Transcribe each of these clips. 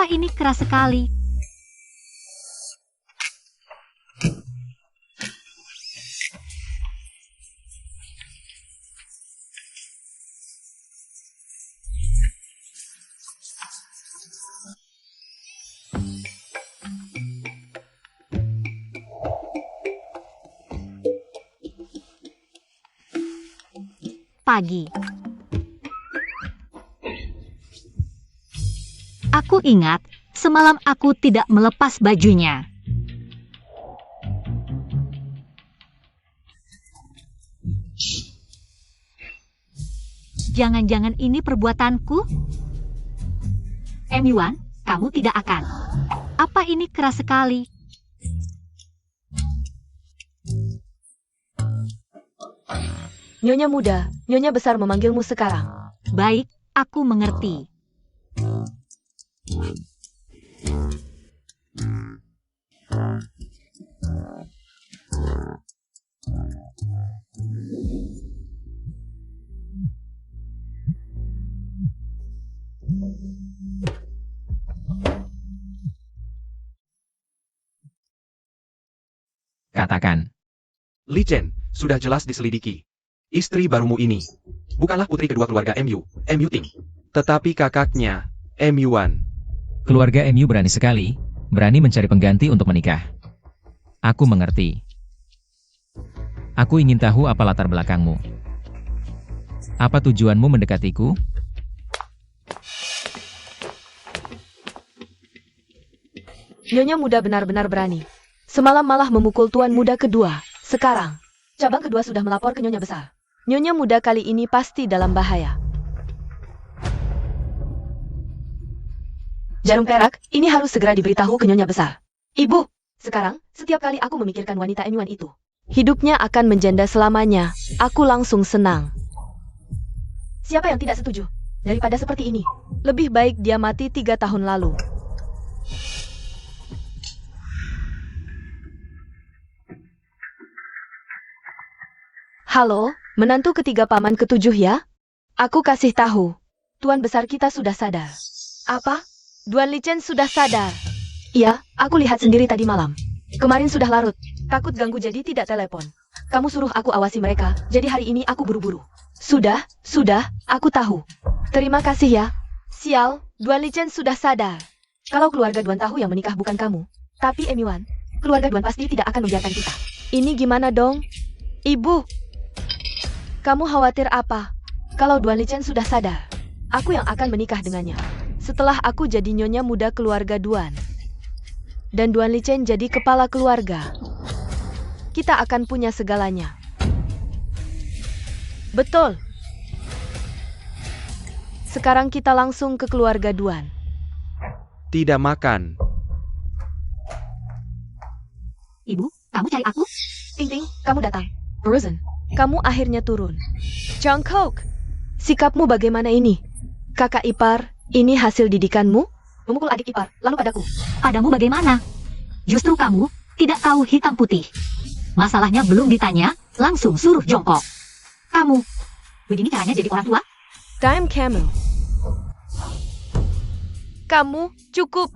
Apa ini keras sekali? Pagi. Aku ingat, semalam aku tidak melepas bajunya. Jangan-jangan ini perbuatanku? Emi-wan, kamu tidak akan. Apa ini keras sekali? Nyonya muda, Nyonya besar memanggilmu sekarang. Baik, aku mengerti. Katakan. Li Chen, sudah jelas diselidiki. Istri barumu ini bukanlah putri kedua keluarga MU Ting, tetapi kakaknya, MU-wan. Keluarga MU berani sekali, berani mencari pengganti untuk menikah. Aku mengerti. Aku ingin tahu apa latar belakangmu. Apa tujuanmu mendekatiku? Nyonya muda benar-benar berani. Semalam malah memukul tuan muda kedua. Sekarang, cabang kedua sudah melapor ke Nyonya besar. Nyonya muda kali ini pasti dalam bahaya. Jarum perak, ini harus segera diberitahu ke Nyonya besar. Ibu, sekarang, setiap kali aku memikirkan wanita Enyuan itu, hidupnya akan menjanda selamanya. Aku langsung senang. Siapa yang tidak setuju? Daripada seperti ini, lebih baik dia mati 3 tahun lalu. Halo, menantu ketiga paman ketujuh ya? Aku kasih tahu, tuan besar kita sudah sadar. Apa? Duan Li Chen sudah sadar? Iya, aku lihat sendiri tadi malam. Kemarin sudah larut, takut ganggu jadi tidak telepon. Kamu suruh aku awasi mereka, jadi hari ini aku buru-buru. Sudah, aku tahu. Terima kasih ya. Sial, Duan Li Chen sudah sadar. Kalau keluarga Duan tahu yang menikah bukan kamu, tapi Emi-wan, keluarga Duan pasti tidak akan membiarkan kita. Ini gimana dong? Ibu, kamu khawatir apa? Kalau Duan Li Chen sudah sadar, aku yang akan menikah dengannya. Setelah aku jadi nyonya muda keluarga Duan, dan Duan Li Chen jadi kepala keluarga, kita akan punya segalanya. Betul. Sekarang kita langsung ke keluarga Duan. Tidak makan. Ibu, kamu cari aku? Ting-ting, kamu datang. Frozen, kamu akhirnya turun. Jungkook, sikapmu bagaimana ini? Kakak ipar, ini hasil didikanmu? Memukul adik ipar, lalu padaku. Padamu bagaimana? Justru kamu tidak tahu hitam putih. Masalahnya belum ditanya, langsung suruh jongkok. Kamu, begini caranya jadi orang tua? Time Camel. Kamu, cukup.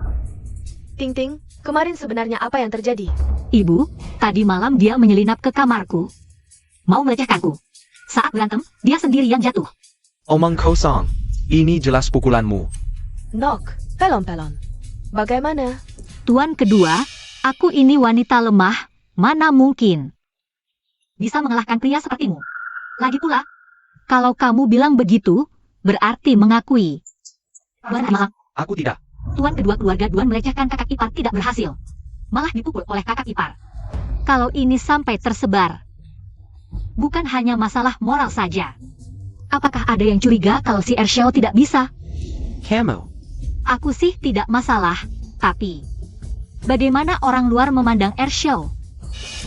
Ting-ting, kemarin sebenarnya apa yang terjadi? Ibu, tadi malam dia menyelinap ke kamarku. Mau melecehkanku. Saat berantem, dia sendiri yang jatuh. Omong kosong. Ini jelas pukulanmu. Nok, pelon-pelon. Bagaimana? Tuan kedua, aku ini wanita lemah, mana mungkin bisa mengalahkan pria sepertimu. Lagi pula, kalau kamu bilang begitu, berarti mengakui. Benar. Aku tidak. Tuan kedua keluarga Duan melecehkan kakak ipar tidak berhasil. Malah dipukul oleh kakak ipar. Kalau ini sampai tersebar, bukan hanya masalah moral saja. Apakah ada yang curiga kalau si Ershel tidak bisa? Kamu. Aku sih tidak masalah, tapi bagaimana orang luar memandang Ershel?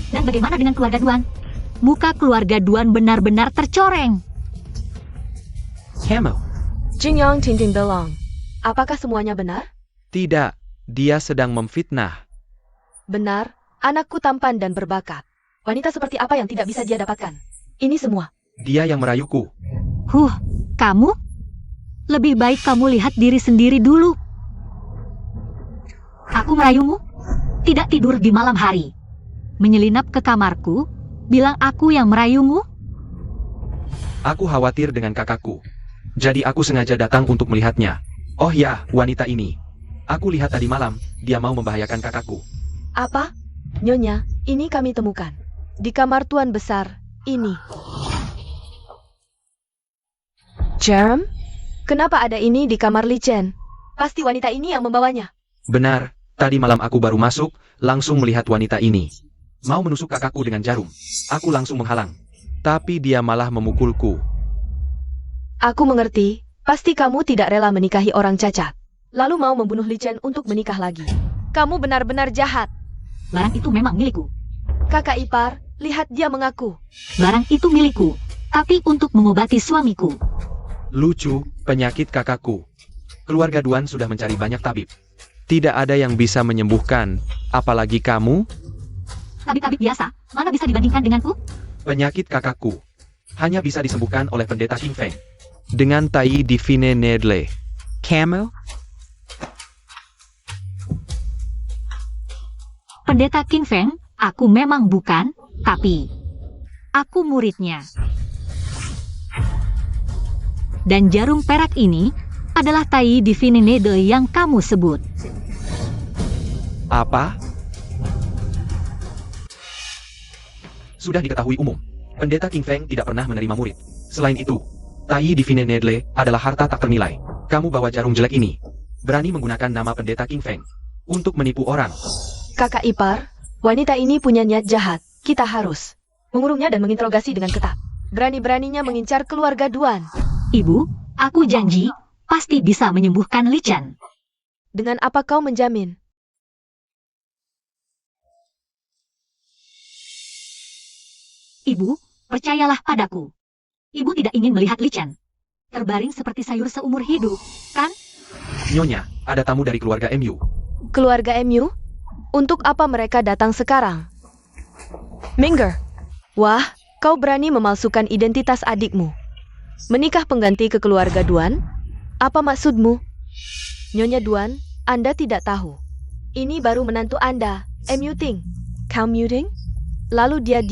Dan bagaimana dengan keluarga Duan? Muka keluarga Duan benar-benar tercoreng. Kamu. Jingyang Ting Belong. Apakah semuanya benar? Tidak. Dia sedang memfitnah. Benar, anakku tampan dan berbakat. Wanita seperti apa yang tidak bisa dia dapatkan? Ini semua. Dia yang merayuku. Kamu? Lebih baik kamu lihat diri sendiri dulu. aku merayumu? Tidak tidur di malam hari. Menyelinap ke kamarku, bilang aku yang merayumu? Aku khawatir dengan kakakku. Jadi aku sengaja datang untuk melihatnya. Oh ya, wanita ini. Aku lihat tadi malam, dia mau membahayakan kakakku. Apa? Nyonya, ini kami temukan. Di kamar Tuan Besar, ini. Jerem? Kenapa ada ini di kamar Li Chen? Pasti wanita ini yang membawanya. Benar, tadi malam aku baru masuk, langsung melihat wanita ini. Mau menusuk kakakku dengan jarum. Aku langsung menghalang. Tapi dia malah memukulku. Aku mengerti, pasti kamu tidak rela menikahi orang cacat. Lalu mau membunuh Li Chen untuk menikah lagi. Kamu benar-benar jahat. Barang itu memang milikku. Kakak ipar, lihat dia mengaku. Barang itu milikku, tapi untuk mengobati suamiku. Lucu, penyakit kakakku. Keluarga Duan sudah mencari banyak tabib. Tidak ada yang bisa menyembuhkan, apalagi kamu. Tabib-tabib biasa, mana bisa dibandingkan denganku? Penyakit kakakku hanya bisa disembuhkan oleh pendeta King Feng dengan Tai Divine Nedle. Kamu? Pendeta King Feng, aku memang bukan, tapi aku muridnya. Dan jarum perak ini adalah Tai Divine Needle yang kamu sebut. Apa? Sudah diketahui umum, pendeta King Feng tidak pernah menerima murid. Selain itu, Tai Divine Nedle adalah harta tak ternilai. Kamu bawa jarum jelek ini, berani menggunakan nama pendeta King Feng untuk menipu orang. Kakak ipar, wanita ini punya niat jahat. Kita harus mengurungnya dan menginterogasi dengan ketat. Berani-beraninya mengincar keluarga Duan. Ibu, aku janji, pasti bisa menyembuhkan Li Chen. Dengan apa kau menjamin? Ibu, percayalah padaku. Ibu tidak ingin melihat Li Chen terbaring seperti sayur seumur hidup, kan? Nyonya, ada tamu dari keluarga MU. Keluarga MU? Untuk apa mereka datang sekarang? Minger. Wah, kau berani memalsukan identitas adikmu. Menikah pengganti ke keluarga Duan? Apa maksudmu? Nyonya Duan, Anda tidak tahu. Ini baru menantu Anda, MU Ting. Kamu Ting? Lalu dia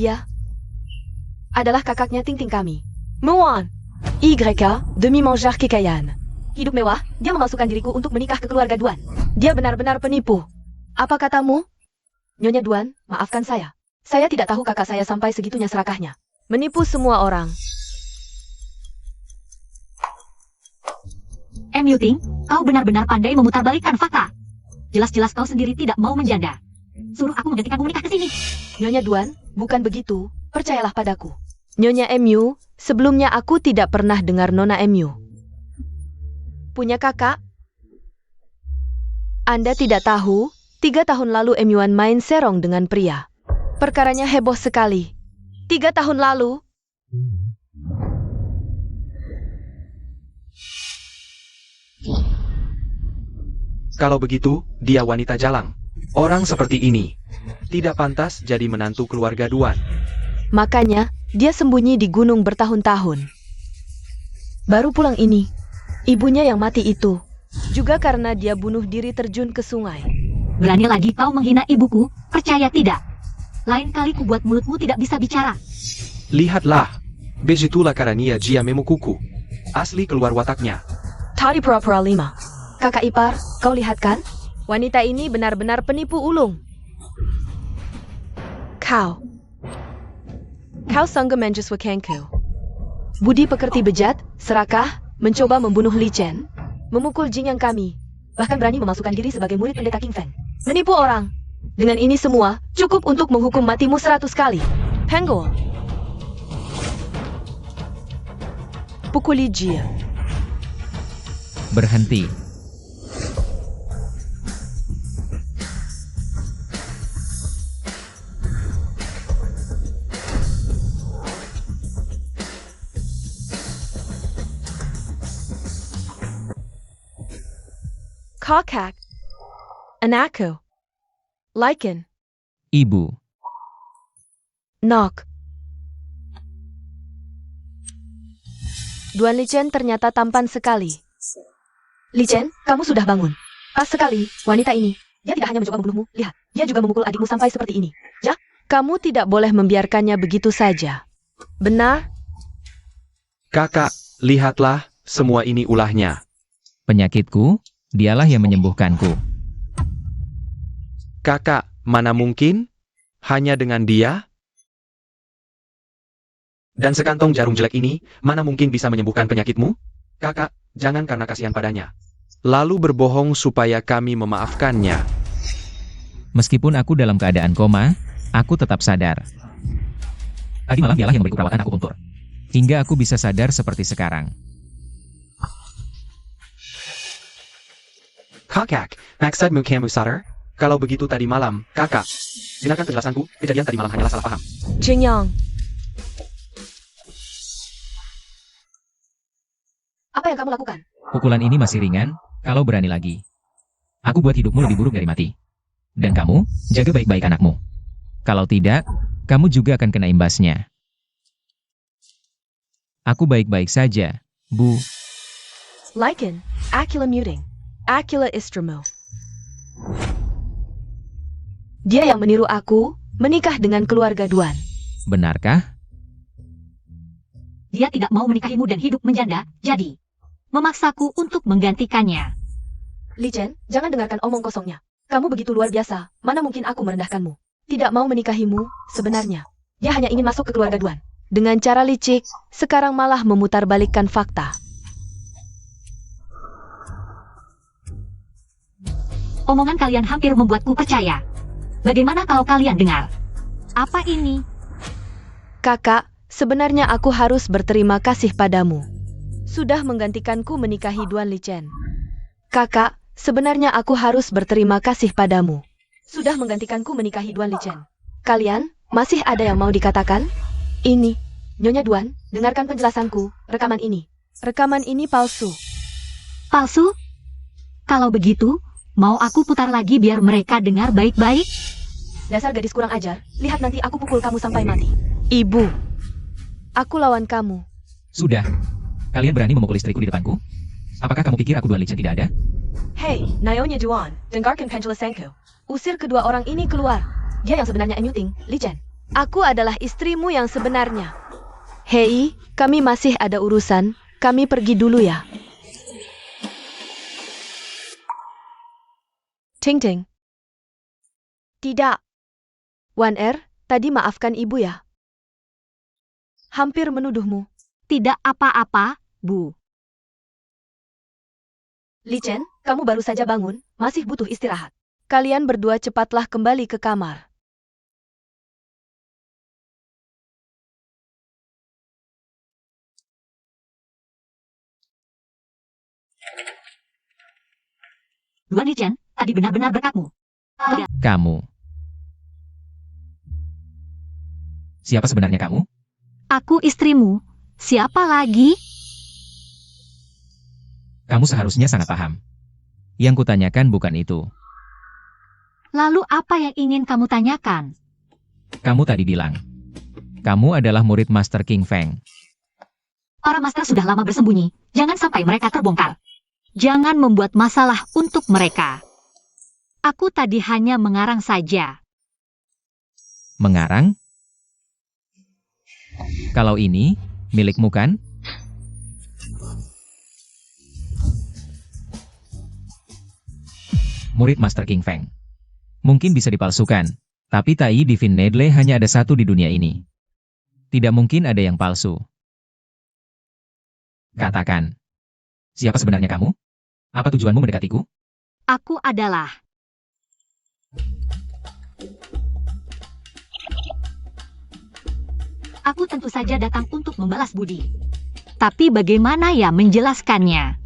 adalah kakaknya Ting Ting kami. Muan. YK, demi-manjar kekayaan. Hidup mewah, dia memalsukan diriku untuk menikah ke keluarga Duan. Dia benar-benar penipu. Apa katamu? Nyonya Duan, maafkan saya. Saya tidak tahu kakak saya sampai segitunya serakahnya. Menipu semua orang. MU Ting, kau benar-benar pandai memutarbalikkan fakta. Jelas-jelas kau sendiri tidak mau menjanda. Suruh aku menggantikanmu menikah ke sini. Nyonya Duan, bukan begitu. Percayalah padaku. Nyonya MU, sebelumnya aku tidak pernah dengar Nona MU. Punya kakak? Anda tidak tahu, 3 tahun lalu MUan main serong dengan pria. Perkaranya heboh sekali. 3 tahun lalu? Kalau begitu, dia wanita jalang. Orang seperti ini tidak pantas jadi menantu keluarga Duan. Makanya, dia sembunyi di gunung bertahun-tahun. Baru pulang ini, ibunya yang mati itu. Juga karena dia bunuh diri terjun ke sungai. Berani lagi kau menghina ibuku, percaya tidak? Lain kali ku buat mulutmu tidak bisa bicara. Lihatlah, begitulah karania jia memukuku. Asli keluar wataknya. Tadi pura-pura 5. Kakak ipar, kau lihat kan? Wanita ini benar-benar penipu ulung. Kau sanggup menjuswakanku. Budi pekerti bejat, serakah, mencoba membunuh Li Chen, memukul jingyang kami, bahkan berani memasukkan diri sebagai murid pendeta King Feng. Menipu orang. Dengan ini semua, cukup untuk menghukum matimu 100 kali. Penggol. Pukuli Jia. Berhenti. Kakak. Anakku. Lichen. Ibu. Knock. Duan Li Chen ternyata tampan sekali. Li Chen, kamu sudah bangun. Pas sekali, wanita ini. Dia tidak hanya mencoba membunuhmu, lihat, dia juga memukul adikmu sampai seperti ini. Ya, kamu tidak boleh membiarkannya begitu saja. Benar? Kakak, lihatlah, semua ini ulahnya. Penyakitku, dialah yang menyembuhkanku. Kakak, mana mungkin? Hanya dengan dia? Dan sekantong jarum jelek ini, mana mungkin bisa menyembuhkan penyakitmu? Kakak, jangan karena kasihan padanya. Lalu berbohong supaya kami memaafkannya. Meskipun aku dalam keadaan koma, aku tetap sadar. Tadi malam dialah yang memberiku perawatan akupuntur. Hingga aku bisa sadar seperti sekarang. Kakak, maksudmu kamu sadar? Kalau begitu tadi malam, kakak. Dengarkan penjelasanku, kejadian tadi malam hanyalah salah paham. Jingyang. Apa yang kamu lakukan? Pukulan ini masih ringan, kalau berani lagi. Aku buat hidupmu lebih buruk dari mati. Dan kamu, jaga baik-baik anakmu. Kalau tidak, kamu juga akan kena imbasnya. Aku baik-baik saja, Bu. Lycan, Acula muting. Acula istramo. Dia yang meniru aku, menikah dengan keluarga Duan. Benarkah? Dia tidak mau menikahimu dan hidup menjanda, jadi memaksaku untuk menggantikannya. Li Chen, jangan dengarkan omong kosongnya. Kamu begitu luar biasa, mana mungkin aku merendahkanmu. Tidak mau menikahimu, sebenarnya. Dia hanya ingin masuk ke keluarga Duan. Dengan cara licik, sekarang malah memutarbalikkan fakta. Omongan kalian hampir membuatku percaya. Bagaimana kalau kalian dengar? Apa ini? Kakak, sebenarnya aku harus berterima kasih padamu. Sudah menggantikanku menikahi Duan Li Chen. Kakak, sebenarnya aku harus berterima kasih padamu. Sudah menggantikanku menikahi Duan Li Chen. Kalian, masih ada yang mau dikatakan? Ini, Nyonya Duan, dengarkan penjelasanku, rekaman ini. Rekaman ini palsu. Palsu? Kalau begitu, mau aku putar lagi biar mereka dengar baik-baik? Dasar gadis kurang ajar, lihat nanti aku pukul kamu sampai mati. Ibu, aku lawan kamu. Sudah. Kalian berani memukul istriku di depanku? Apakah kamu pikir aku Duan Li Chen tidak ada? Hei, Nyonya Duan, dengarkan penjelasanku. Usir kedua orang ini keluar. Dia yang sebenarnya Emuting, Li Chen. Aku adalah istrimu yang sebenarnya. Hei, kami masih ada urusan. Kami pergi dulu ya. Ting Ting. Tidak. Wan Er, tadi maafkan ibu ya. Hampir menuduhmu. Tidak apa-apa, Bu. Li Chen, kamu baru saja bangun, masih butuh istirahat. Kalian berdua cepatlah kembali ke kamar. Duan Li Chen, tadi benar-benar berkatmu. Kamu. Siapa sebenarnya kamu? Aku istrimu. Siapa lagi? Kamu seharusnya sangat paham. Yang kutanyakan bukan itu. Lalu apa yang ingin kamu tanyakan? Kamu tadi bilang. Kamu adalah murid Master King Feng. Para master sudah lama bersembunyi. Jangan sampai mereka terbongkar. Jangan membuat masalah untuk mereka. Aku tadi hanya mengarang saja. Mengarang? Kalau ini, milikmu kan? Murid Master King Feng. Mungkin bisa dipalsukan, tapi Tai Divine Nedle hanya ada satu di dunia ini. Tidak mungkin ada yang palsu. Katakan, siapa sebenarnya kamu? Apa tujuanmu mendekatiku? Aku adalah... Aku tentu saja datang untuk membalas budi. Tapi bagaimana ya menjelaskannya?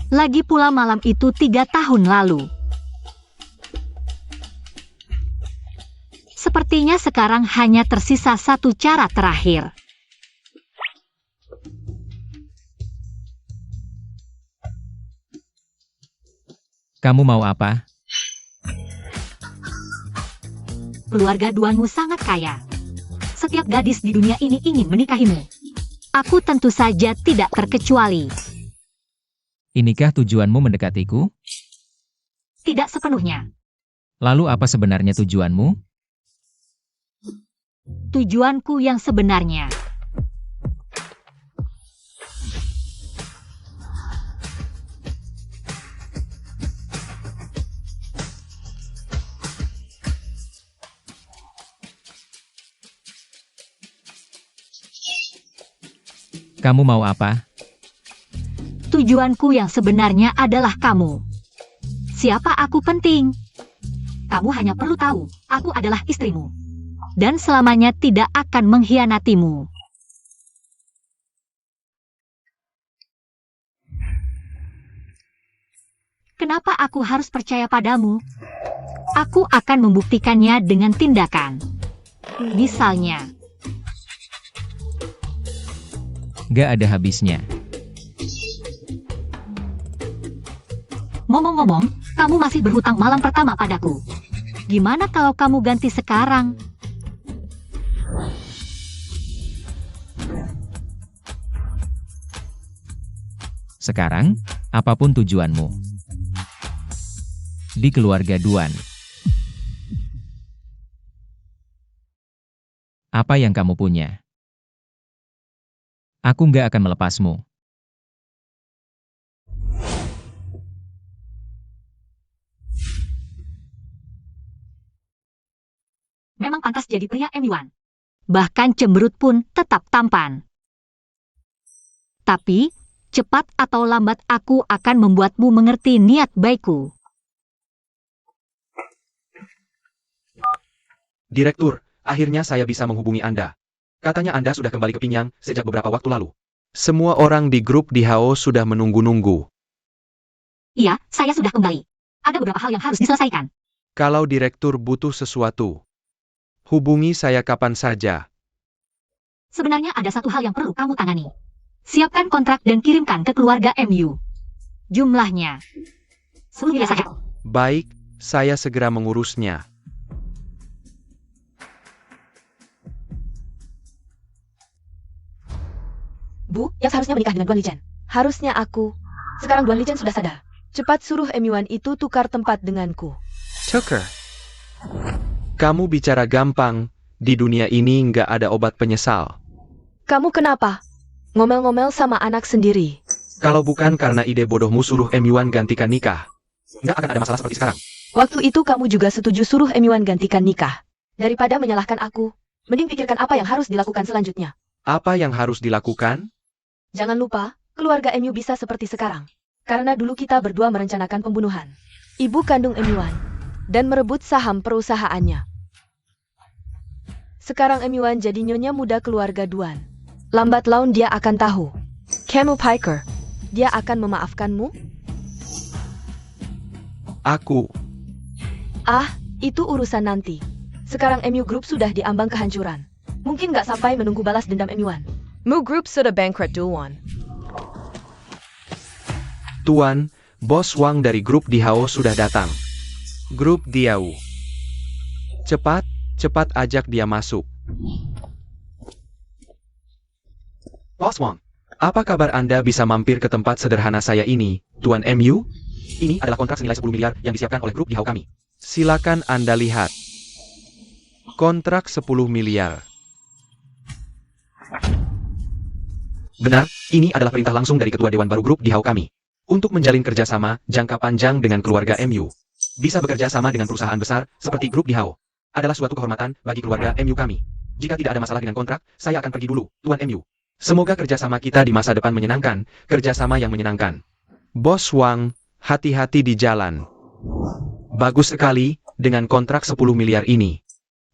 Lagi pula malam itu 3 tahun lalu. Sepertinya sekarang hanya tersisa satu cara terakhir. Kamu mau apa? Keluarga Duanmu sangat kaya. Setiap gadis di dunia ini ingin menikahimu. Aku tentu saja tidak terkecuali. Inikah tujuanmu mendekatiku? tidak sepenuhnya. Lalu apa sebenarnya tujuanmu? Tujuanku yang sebenarnya. Kamu mau apa? Tujuanku yang sebenarnya adalah kamu. Siapa aku penting? Kamu hanya perlu tahu, aku adalah istrimu. Dan selamanya tidak akan mengkhianatimu. Kenapa aku harus percaya padamu? Aku akan membuktikannya dengan tindakan. Misalnya, Gak ada habisnya. ngomong-ngomong, kamu masih berhutang malam pertama padaku. Gimana kalau kamu ganti sekarang? Sekarang, apapun tujuanmu. Di keluarga Duan. Apa yang kamu punya? Aku nggak akan melepasmu. Memang pantas jadi pria M1. Bahkan cemberut pun tetap tampan. Tapi, cepat atau lambat aku akan membuatmu mengerti niat baikku. Direktur, akhirnya saya bisa menghubungi Anda. Katanya Anda sudah kembali ke Pinyang sejak beberapa waktu lalu. Semua orang di grup di Hao sudah menunggu-nunggu. Iya, saya sudah kembali. Ada beberapa hal yang harus diselesaikan. Kalau direktur butuh sesuatu, hubungi saya kapan saja. Sebenarnya ada satu hal yang perlu kamu tangani. Siapkan kontrak dan kirimkan ke keluarga MU. Jumlahnya 10 miliar saja. Baik, saya segera mengurusnya. Bu, yang seharusnya menikah dengan Duan Lichen. Harusnya aku. Sekarang Duan Lichen sudah sadar. Cepat suruh M1 itu tukar tempat denganku. Tucker, kamu bicara gampang. Di dunia ini nggak ada obat penyesal. Kamu kenapa? Ngomel-ngomel sama anak sendiri. Kalau bukan karena ide bodohmu suruh M1 gantikan nikah, nggak akan ada masalah seperti sekarang. Waktu itu kamu juga setuju suruh M1 gantikan nikah. Daripada menyalahkan aku, mending pikirkan apa yang harus dilakukan selanjutnya. Apa yang harus dilakukan? Jangan lupa, keluarga MU bisa seperti sekarang. Karena dulu kita berdua merencanakan pembunuhan ibu kandung M1 dan merebut saham perusahaannya. Sekarang M1 jadi nyonya muda keluarga Duan. Lambat laun dia akan tahu. Kamu Piker, dia akan memaafkanmu? Aku. Itu urusan nanti. Sekarang MU Group sudah diambang kehancuran. Mungkin nggak sampai menunggu balas dendam M1. Mu Group sudah bankrupt duluan. Tuan, Bos Wang dari grup di Hao sudah datang. Grup Diau. Cepat ajak dia masuk. Bos Wang, apa kabar Anda bisa mampir ke tempat sederhana saya ini, Tuan MU? Ini adalah kontrak senilai 10 miliar yang disiapkan oleh grup di Hao kami. Silakan Anda lihat. Kontrak 10 miliar. Benar, ini adalah perintah langsung dari Ketua Dewan Baru Grup di Hao kami. Untuk menjalin kerjasama jangka panjang dengan keluarga MU. Bisa bekerja sama dengan perusahaan besar seperti Grup di Hao. Adalah suatu kehormatan bagi keluarga MU kami. Jika tidak ada masalah dengan kontrak, saya akan pergi dulu, Tuan MU. Semoga kerjasama kita di masa depan menyenangkan, kerjasama yang menyenangkan. Bos Wang, hati-hati di jalan. Bagus sekali, dengan kontrak 10 miliar ini.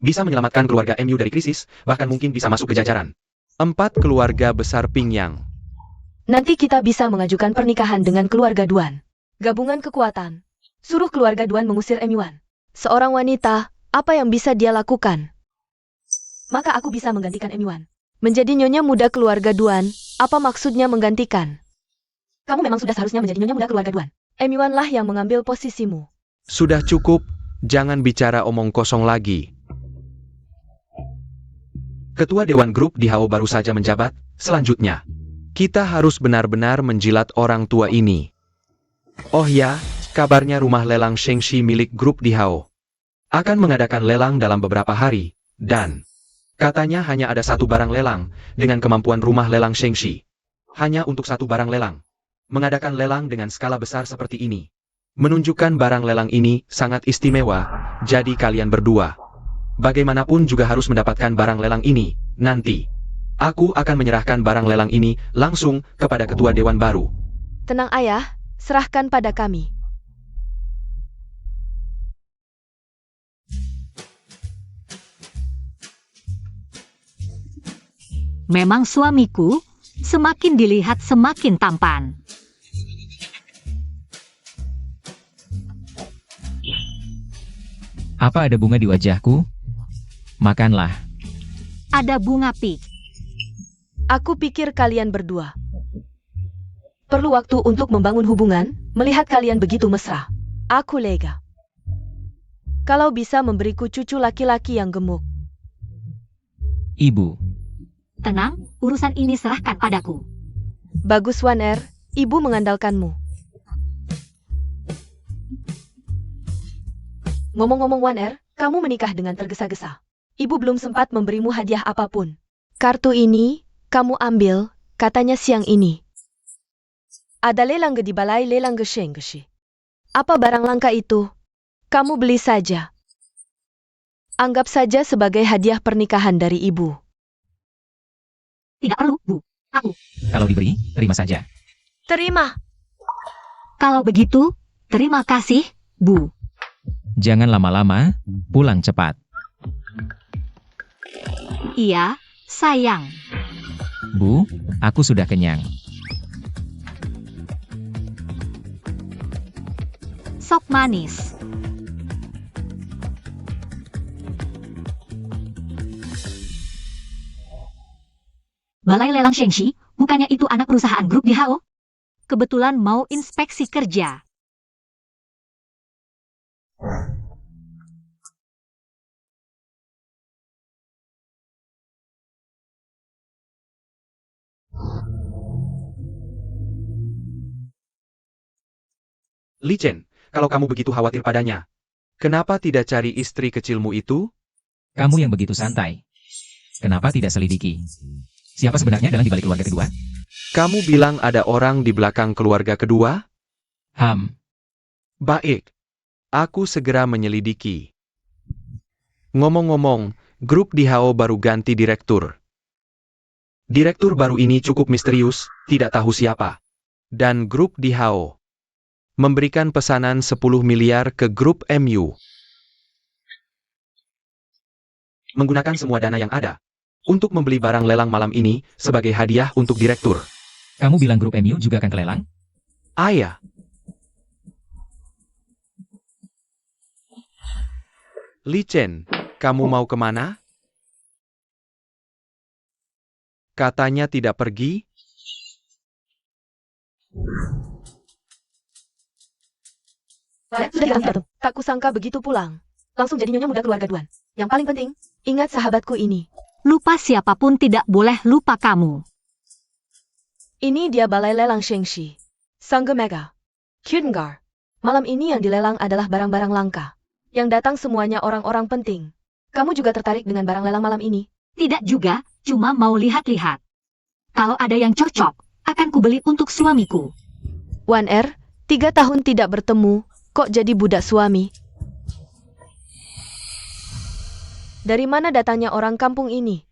Bisa menyelamatkan keluarga MU dari krisis, bahkan mungkin bisa masuk ke jajaran 4 keluarga besar Pinyang. Nanti kita bisa mengajukan pernikahan dengan keluarga Duan. Gabungan kekuatan. Suruh keluarga Duan mengusir M1. Seorang wanita, apa yang bisa dia lakukan? Maka aku bisa menggantikan M1. Menjadi nyonya muda keluarga Duan, apa maksudnya menggantikan? Kamu memang sudah seharusnya menjadi nyonya muda keluarga Duan. M1 lah yang mengambil posisimu. Sudah cukup, jangan bicara omong kosong lagi. Ketua Dewan Grup di Hao baru saja menjabat, selanjutnya. Kita harus benar-benar menjilat orang tua ini. Oh ya, Kabarnya rumah lelang Shengxi milik grup Dihao akan mengadakan lelang dalam beberapa hari, dan katanya hanya ada satu barang lelang dengan kemampuan rumah lelang Shengxi. Hanya untuk satu barang lelang. Mengadakan lelang dengan skala besar seperti ini menunjukkan barang lelang ini sangat istimewa, jadi kalian berdua bagaimanapun juga harus mendapatkan barang lelang ini. Nanti aku akan menyerahkan barang lelang ini langsung kepada ketua dewan baru. Tenang ayah, serahkan pada kami. Memang suamiku semakin dilihat semakin tampan. Apa ada bunga di wajahku? Makanlah. Ada bunga pik. Aku pikir kalian berdua perlu waktu untuk membangun hubungan, melihat kalian begitu mesra. Aku lega. Kalau bisa memberiku cucu laki-laki yang gemuk. Ibu, Tenang, urusan ini serahkan padaku. Bagus Wan Er, ibu mengandalkanmu. Ngomong-ngomong Wan Er, kamu menikah dengan tergesa-gesa. Ibu belum sempat memberimu hadiah apapun. Kartu ini, kamu ambil, katanya siang ini. Ada lelang di balai lelang Shengxi. Apa barang langka itu? Kamu beli saja. Anggap saja sebagai hadiah pernikahan dari ibu. Tidak perlu, Bu. kalau diberi, terima saja. Terima. Kalau begitu, terima kasih, Bu. Jangan lama-lama, pulang cepat. Iya, sayang. Bu, aku sudah kenyang. Sop manis. Balai Lelang Shengxi, bukannya itu anak perusahaan grup Dihao? Kebetulan mau inspeksi kerja. Li Chen, kalau kamu begitu khawatir padanya, kenapa tidak cari istri kecilmu itu? Kamu yang begitu santai. Kenapa tidak selidiki? Siapa sebenarnya dalam di balik keluarga kedua? Kamu bilang ada orang di belakang keluarga kedua? Baik. Aku segera menyelidiki. Ngomong-ngomong, grup Dihao baru ganti direktur. Direktur baru ini cukup misterius, tidak tahu siapa. Dan grup Dihao memberikan pesanan 10 miliar ke grup MU. Menggunakan semua dana yang ada untuk membeli barang lelang malam ini sebagai hadiah untuk direktur. Kamu bilang grup MU juga akan ke lelang? Ayah. Li Chen, kamu mau kemana? Katanya tidak pergi? Sudah diganti datum. Tak kusangka begitu pulang. Langsung jadi nyonya muda keluarga Duan. Yang paling penting, ingat sahabatku ini. Lupa siapapun tidak boleh lupa kamu. Ini dia balai lelang Shengxi. Sangga Mega. Kudengar. Malam ini yang dilelang adalah barang-barang langka. Yang datang semuanya orang-orang penting. Kamu juga tertarik dengan barang lelang malam ini? Tidak juga, cuma mau lihat-lihat. Kalau ada yang cocok, akan kubeli untuk suamiku. Wan Er, 3 tahun tidak bertemu, kok jadi budak suami? Dari mana datangnya orang kampung ini?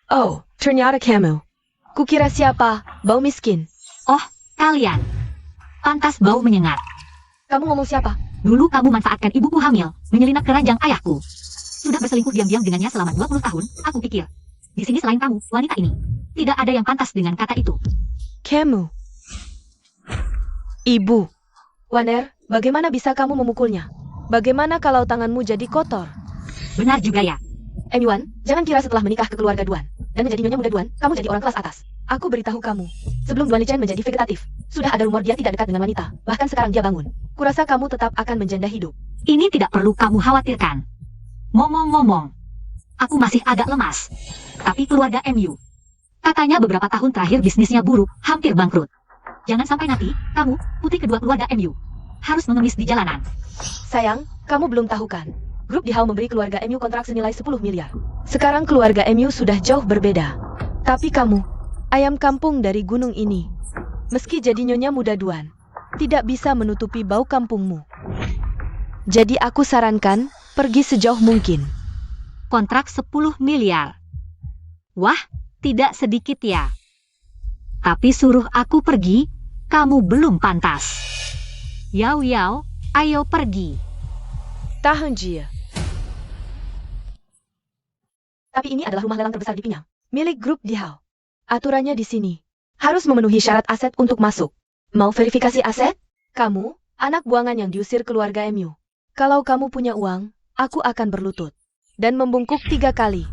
Oh, ternyata kamu. Kukira siapa, bau miskin. Oh, kalian. Pantas bau menyengat. Kamu ngomong siapa? Dulu kamu manfaatkan ibuku hamil, menyelinap keranjang ayahku. Sudah berselingkuh diam-diam dengannya selama 20 tahun, aku pikir. Di sini selain kamu, wanita ini. Tidak ada yang pantas dengan kata itu. Kamu. Ibu. Wan Er, bagaimana bisa kamu memukulnya? Bagaimana kalau tanganmu jadi kotor? Benar juga ya. Yuan, jangan kira setelah menikah ke keluarga Duan dan menjadi nyonya muda Duan, kamu jadi orang kelas atas. Aku beritahu kamu, sebelum Duan Lichen menjadi vegetatif, sudah ada rumor dia tidak dekat dengan wanita. Bahkan sekarang dia bangun. Kurasa kamu tetap akan menjanda hidup. Ini tidak perlu kamu khawatirkan. Ngomong-ngomong, aku masih agak lemas. Tapi keluarga MU, katanya beberapa tahun terakhir bisnisnya buruk, hampir bangkrut. Jangan sampai nanti, kamu, putri kedua keluarga MU, harus mengemis di jalanan. Sayang, kamu belum tahu kan? Grup Dihao memberi keluarga MU kontrak senilai 10 miliar. Sekarang keluarga MU sudah jauh berbeda. Tapi kamu, ayam kampung dari gunung ini, meski jadi nyonya muda Duan, tidak bisa menutupi bau kampungmu. Jadi aku sarankan, pergi sejauh mungkin. Kontrak 10 miliar. Wah, tidak sedikit ya. Tapi suruh aku pergi, kamu belum pantas. Yao Yao, ayo pergi. Tahan Jia. Tapi ini adalah rumah lelang terbesar di Pinyang, milik grup Dihao. Aturannya di sini, harus memenuhi syarat aset untuk masuk. Mau verifikasi aset? Kamu, anak buangan yang diusir keluarga MU. Kalau kamu punya uang, aku akan berlutut. Dan membungkuk 3 kali.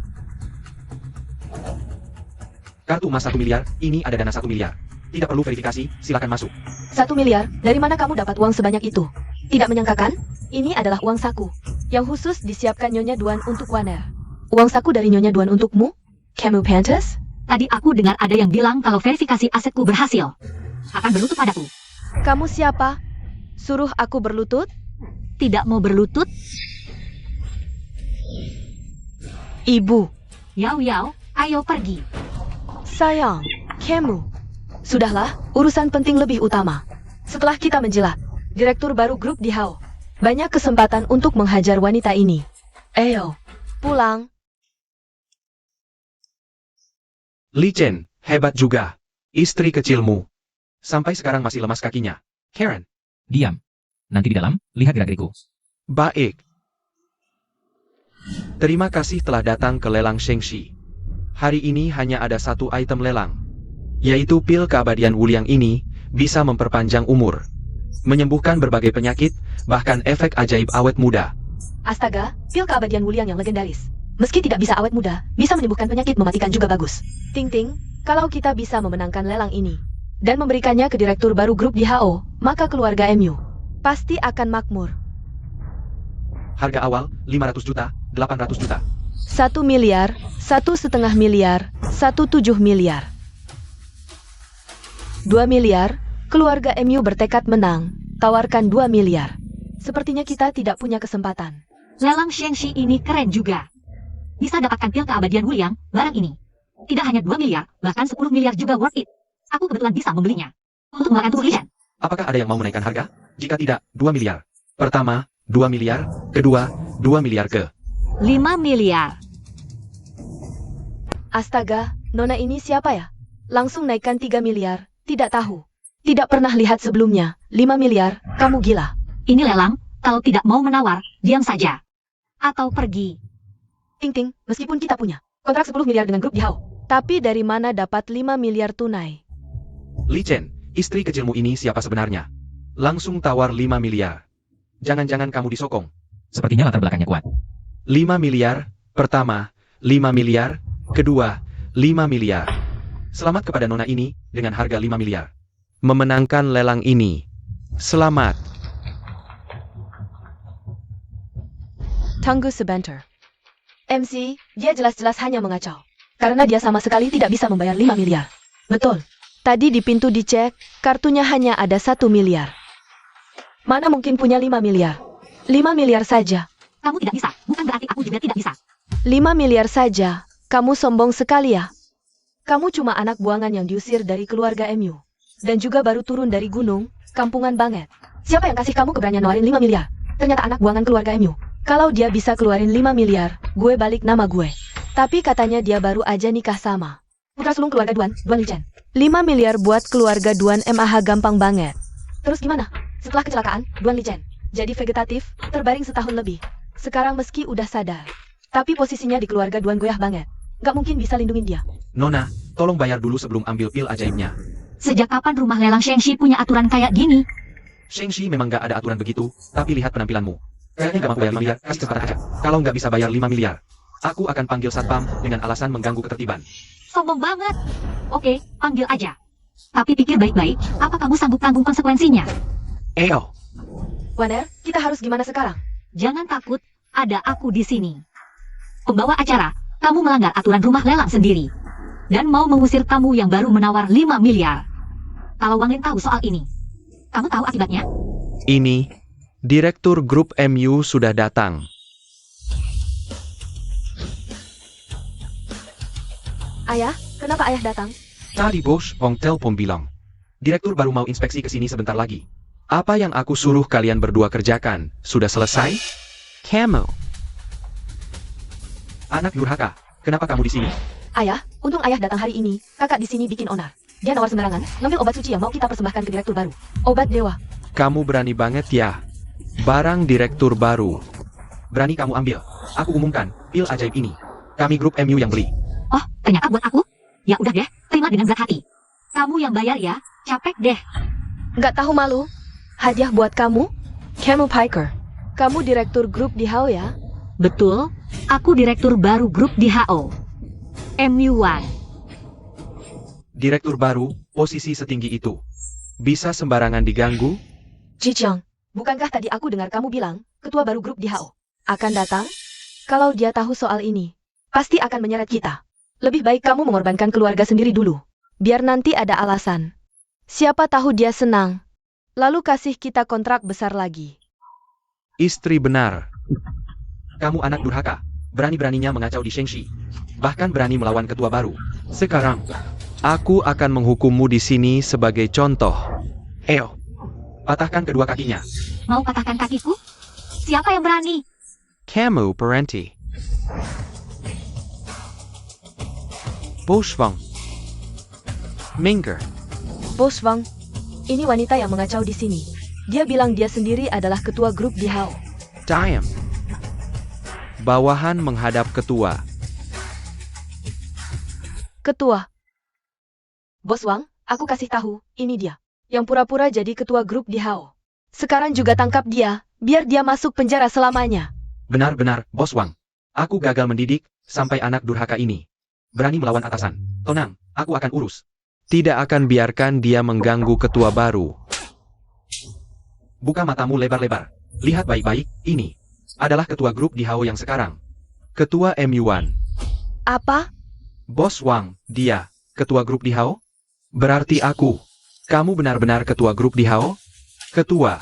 Kartu emas 1 miliar, ini ada dana 1 miliar. Tidak perlu verifikasi, silakan masuk. 1 miliar, dari mana kamu dapat uang sebanyak itu? Tidak menyangkakan? Ini adalah uang saku, yang khusus disiapkan Nyonya Duan untuk Waner. Uang saku dari Nyonya Duan untukmu? Kamu pantas? Tadi aku dengar ada yang bilang kalau verifikasi asetku berhasil. Akan berlutut padaku. Kamu siapa? Suruh aku berlutut? Tidak mau berlutut? Ibu. Yao Yao, ayo pergi. Sayang, kamu. Sudahlah, urusan penting lebih utama. Setelah kita menjilat, direktur baru grup Dihao. Banyak kesempatan untuk menghajar wanita ini. Ayo, pulang. Li Chen, hebat juga. Istri kecilmu. Sampai sekarang masih lemas kakinya. Karen, Diam. Nanti di dalam, lihat gerak-gerikku. baik. Terima kasih telah datang ke lelang Shengxi. Hari ini hanya ada satu item lelang, yaitu pil keabadian Wuliang ini bisa memperpanjang umur, menyembuhkan berbagai penyakit, bahkan efek ajaib awet muda. Astaga, pil keabadian Wuliang yang legendaris. Meski tidak bisa awet muda, bisa menyembuhkan penyakit mematikan juga bagus. Ting Ting, kalau kita bisa memenangkan lelang ini, dan memberikannya ke direktur baru grup Dihao, maka keluarga MU pasti akan makmur. Harga awal, 500 juta, 800 juta. 1 miliar, 1,5 miliar, 1,7 miliar. 2 miliar, keluarga MU bertekad menang, tawarkan 2 miliar. Sepertinya kita tidak punya kesempatan. Lelang Shengxi ini keren juga. Bisa dapatkan pil keabadian Wuliang, barang ini. Tidak hanya 2 miliar, bahkan 10 miliar juga worth it. Aku kebetulan bisa membelinya. Untuk melakukan tubuh Li Chen. Apakah ada yang mau menaikkan harga? Jika tidak, 2 miliar. Pertama, 2 miliar. Kedua, 2 miliar ke. 5 miliar. Astaga, nona ini siapa ya? Langsung naikkan 3 miliar, tidak tahu. Tidak pernah lihat sebelumnya, 5 miliar, kamu gila. Ini lelang, kalau tidak mau menawar, diam saja. Atau pergi. Ting Ting, meskipun kita punya kontrak 10 miliar dengan grup Dihao, tapi dari mana dapat 5 miliar tunai? Li Chen, istri kecilmu ini siapa sebenarnya? Langsung tawar 5 miliar. Jangan-jangan kamu disokong. Sepertinya latar belakangnya kuat. 5 miliar, pertama, 5 miliar, kedua, 5 miliar. Selamat kepada nona ini, dengan harga 5 miliar. Memenangkan lelang ini. Selamat. Tunggu sebentar. MC, dia jelas-jelas hanya mengacau. Karena dia sama sekali tidak bisa membayar 5 miliar. Betul. Tadi di pintu dicek, kartunya hanya ada 1 miliar. Mana mungkin punya 5 miliar? 5 miliar saja. Kamu tidak bisa, bukan berarti aku juga tidak bisa. 5 miliar saja. Kamu sombong sekali ya. Kamu cuma anak buangan yang diusir dari keluarga MU. Dan juga baru turun dari gunung, kampungan banget. Siapa yang kasih kamu keberanian nawarin 5 miliar? Ternyata anak buangan keluarga MU. Kalau dia bisa keluarin 5 miliar, gue balik nama gue. Tapi katanya dia baru aja nikah sama putra sulung keluarga Duan Li Chen. 5 miliar buat keluarga Duan MAH gampang banget. Terus gimana? Setelah kecelakaan, Duan Li Chen jadi vegetatif, terbaring setahun lebih. Sekarang meski udah sadar, tapi posisinya di keluarga Duan goyah banget. Gak mungkin bisa lindungin dia. Nona, tolong bayar dulu sebelum ambil pil ajaibnya. Sejak kapan rumah lelang Shengxi punya aturan kayak gini? Shengxi memang gak ada aturan begitu, tapi lihat penampilanmu. Kayaknya gak mampu bayar 5 miliar, kasih kesempatan aja. Kalau nggak bisa bayar 5 miliar, aku akan panggil satpam dengan alasan mengganggu ketertiban. Sombong banget. Oke, panggil aja. Tapi pikir baik-baik, apa kamu sanggup tanggung konsekuensinya? Eyo, Waner, kita harus gimana sekarang? Jangan takut, ada aku di sini. Pembawa acara, kamu melanggar aturan rumah lelang sendiri. Dan mau mengusir tamu yang baru menawar 5 miliar. Kalau Wang Lin tahu soal ini, kamu tahu akibatnya? Ini, Direktur Grup MU sudah datang. Ayah, kenapa ayah datang? Tadi bos Ong telepon bilang, direktur baru mau inspeksi ke sini sebentar lagi. Apa yang aku suruh kalian berdua kerjakan, sudah selesai? Kamu, Anak durhaka, kenapa kamu di sini? Ayah, untung ayah datang hari ini. Kakak di sini bikin onar. Dia nawar sembarangan, ngambil obat suci yang mau kita persembahkan ke direktur baru. Obat dewa. kamu berani banget ya. Barang direktur baru. Berani kamu ambil. Aku umumkan, pil ajaib ini. Kami grup MU yang beli. Oh, ternyata buat aku? Ya udah deh, terima dengan berat hati. Kamu yang bayar ya, capek deh. Nggak tahu malu? Hadiah buat kamu? Kamu Piker. Kamu direktur grup di HO ya? Betul, aku direktur baru grup di HO. MU1. Direktur baru, posisi setinggi itu. Bisa sembarangan diganggu? Jichang, bukankah tadi aku dengar kamu bilang, ketua baru grup di HO akan datang? Kalau dia tahu soal ini, pasti akan menyeret kita. Lebih baik kamu mengorbankan keluarga sendiri dulu. Biar nanti ada alasan. Siapa tahu dia senang. Lalu kasih kita kontrak besar lagi. Istri benar. Kamu anak durhaka, berani-beraninya mengacau di Shengxi. Bahkan berani melawan ketua baru. Sekarang, Aku akan menghukummu di sini sebagai contoh. Eo, patahkan kedua kakinya. Mau patahkan kakiku? Siapa yang berani? Kamu Parenti. Boswang. Minger. Bos Wang, ini wanita yang mengacau di sini. Dia bilang dia sendiri adalah ketua grup di HO. Diam. Bawahan menghadap ketua. Ketua. Bos Wang, aku kasih tahu, ini dia. Yang pura-pura jadi ketua grup di HO. Sekarang juga tangkap dia, biar dia masuk penjara selamanya. Benar-benar, Bos Wang. Aku gagal mendidik, sampai anak durhaka ini. Berani melawan atasan. Tenang, aku akan urus. Tidak akan biarkan dia mengganggu ketua baru. Buka matamu lebar-lebar. Lihat baik-baik, ini adalah ketua grup di HO yang sekarang. Ketua MU1. Apa? Bos Wang, dia, ketua grup di HO? Berarti aku. Kamu benar-benar ketua grup di HO? Ketua.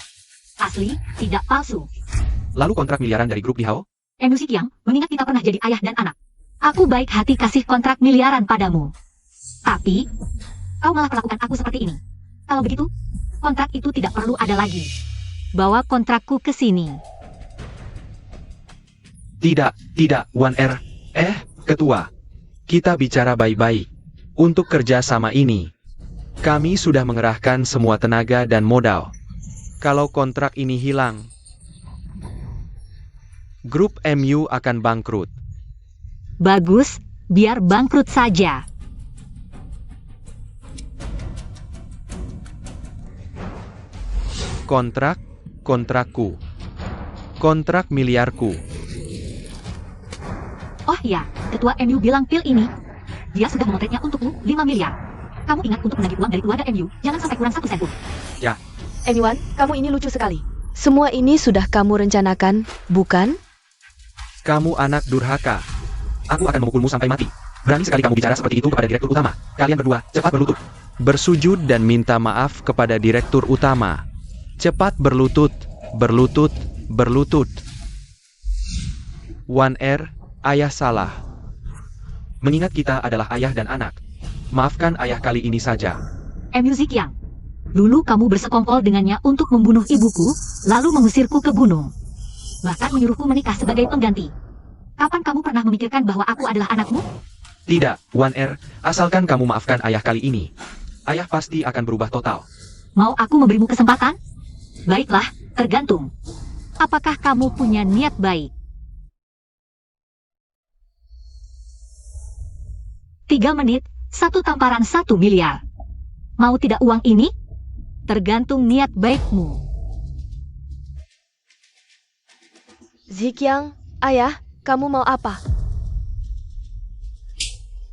Asli, tidak palsu. Lalu kontrak miliaran dari grup di HO? MU Sikiang, mengingat kita pernah jadi ayah dan anak. Aku baik hati kasih kontrak miliaran padamu. Tapi, kau malah perlakukan aku seperti ini. Kalau begitu, kontrak itu tidak perlu ada lagi. Bawa kontrakku ke sini. Tidak, 1R. Ketua. Kita bicara baik-baik. Untuk kerja sama ini, kami sudah mengerahkan semua tenaga dan modal. Kalau kontrak ini hilang, grup MU akan bangkrut. Bagus, biar bangkrut saja. Kontrakku. Kontrak miliarku. Oh ya, ketua MU bilang pil ini. Dia sudah memotretnya untukmu 5 miliar. Kamu ingat untuk menagih uang dari keluarga MU, jangan sampai kurang 1 sen pun. Anyone, kamu ini lucu sekali. Semua ini sudah kamu rencanakan, bukan? Kamu anak durhaka. Aku akan memukulmu sampai mati. Berani sekali kamu bicara seperti itu kepada direktur utama. Kalian berdua, cepat berlutut. Bersujud dan minta maaf kepada direktur utama. Cepat berlutut. 1R, ayah salah. Mengingat kita adalah ayah dan anak. Maafkan ayah kali ini saja. MU Zikyang, dulu kamu bersekongkol dengannya untuk membunuh ibuku, lalu mengusirku ke gunung. Bahkan menyuruhku menikah sebagai pengganti. Kapan kamu pernah memikirkan bahwa aku adalah anakmu? Tidak, 1R, asalkan kamu maafkan ayah kali ini. Ayah pasti akan berubah total. Mau aku memberimu kesempatan? Baiklah, tergantung. Apakah kamu punya niat baik? 3 menit, 1 tamparan 1 miliar. Mau tidak uang ini? Tergantung niat baikmu. Zikyang, ayah, kamu mau apa?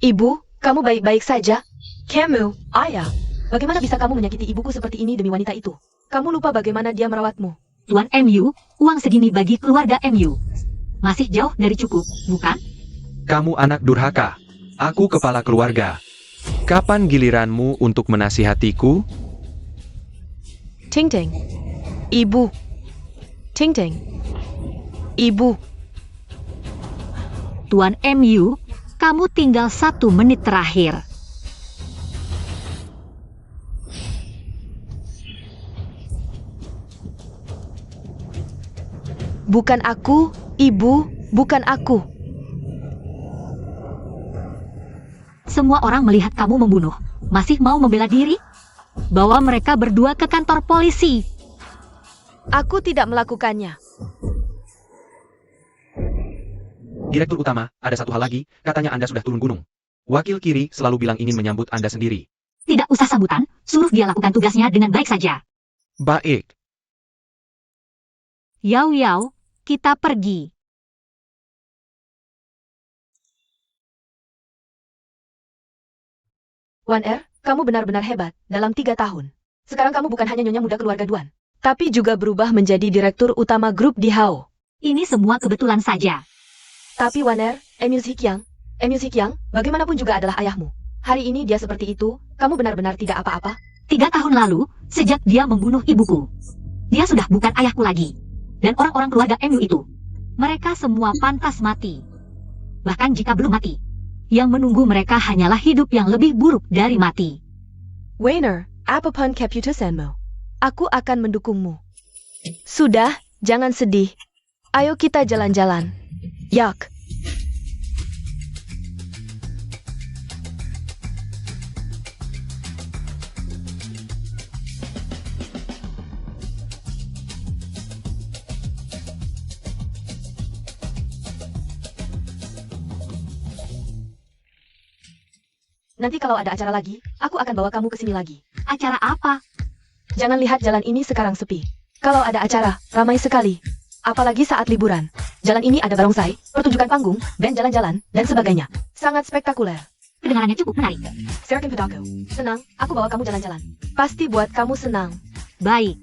Ibu, kamu baik-baik saja? Kamu, ayah, bagaimana bisa kamu menyakiti ibuku seperti ini demi wanita itu? Kamu lupa bagaimana dia merawatmu. Tuan MU, uang segini bagi keluarga MU. Masih jauh dari cukup, bukan? Kamu anak durhaka. Aku kepala keluarga. Kapan giliranmu untuk menasihatiku? Ting Ting. Ibu. Ting Ting. Ibu. Tuan MU, kamu tinggal 1 menit terakhir. Bukan aku, Ibu, bukan aku. Semua orang melihat kamu membunuh. Masih mau membela diri? Bawa mereka berdua ke kantor polisi. Aku tidak melakukannya. Direktur utama, ada satu hal lagi, katanya Anda sudah turun gunung. Wakil kiri selalu bilang ingin menyambut Anda sendiri. Tidak usah sambutan, suruh dia lakukan tugasnya dengan baik saja. Baik. Yao Yao, kita pergi. Wan Er, kamu benar-benar hebat dalam 3 tahun. Sekarang kamu bukan hanya nyonya muda keluarga Duan, tapi juga berubah menjadi direktur utama grup di Hao. Ini semua kebetulan saja. Tapi Wan Er, Emu Zikyang, bagaimanapun juga adalah ayahmu. Hari ini dia seperti itu, kamu benar-benar tidak apa-apa. 3 tahun lalu, sejak dia membunuh ibuku, dia sudah bukan ayahku lagi. Dan orang-orang keluarga MU itu, mereka semua pantas mati. Bahkan jika belum mati, yang menunggu mereka hanyalah hidup yang lebih buruk dari mati. Wainer, apapun keputusanmu, aku akan mendukungmu. Sudah, jangan sedih. Ayo kita jalan-jalan. Yak. Nanti kalau ada acara lagi, aku akan bawa kamu ke sini lagi. Acara apa? Jangan lihat jalan ini sekarang sepi. Kalau ada acara, ramai sekali. Apalagi saat liburan. Jalan ini ada barongsai, pertunjukan panggung, band jalan-jalan, dan sebagainya. Sangat spektakuler. Kedengarannya cukup menarik. Serakin Pedako. Senang, aku bawa kamu jalan-jalan. Pasti buat kamu senang. Baik.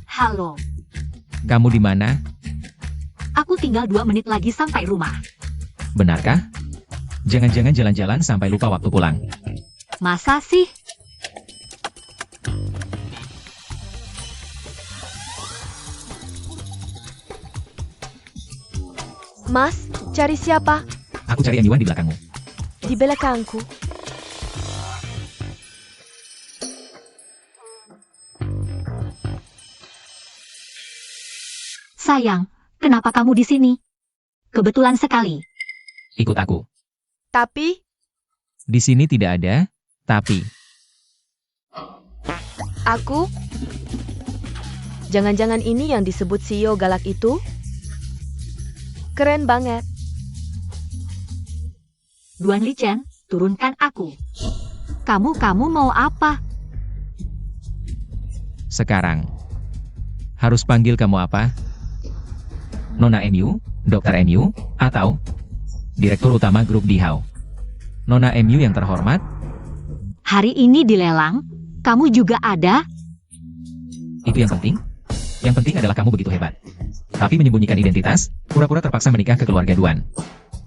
Halo, Kamu di mana? aku tinggal 2 menit lagi sampai rumah. Benarkah? Jangan-jangan jalan-jalan sampai lupa waktu pulang. Masa sih? Mas, cari siapa? Aku cari Yuan di belakangmu. Di belakangku. Sayang, kenapa kamu di sini? Kebetulan sekali. Ikut aku. Tapi, Di sini tidak ada, tapi. aku... Jangan-jangan ini yang disebut CEO galak itu? Keren banget. Duan Lichen, turunkan aku. Kamu mau apa? Sekarang. Harus panggil kamu apa? Nona MU, Dokter MU, atau Direktur Utama Grup di Hao. Nona MU yang terhormat, Hari ini dilelang, kamu juga ada? itu yang penting. Yang penting adalah kamu begitu hebat. Tapi menyembunyikan identitas, pura-pura terpaksa menikah ke keluarga Duan.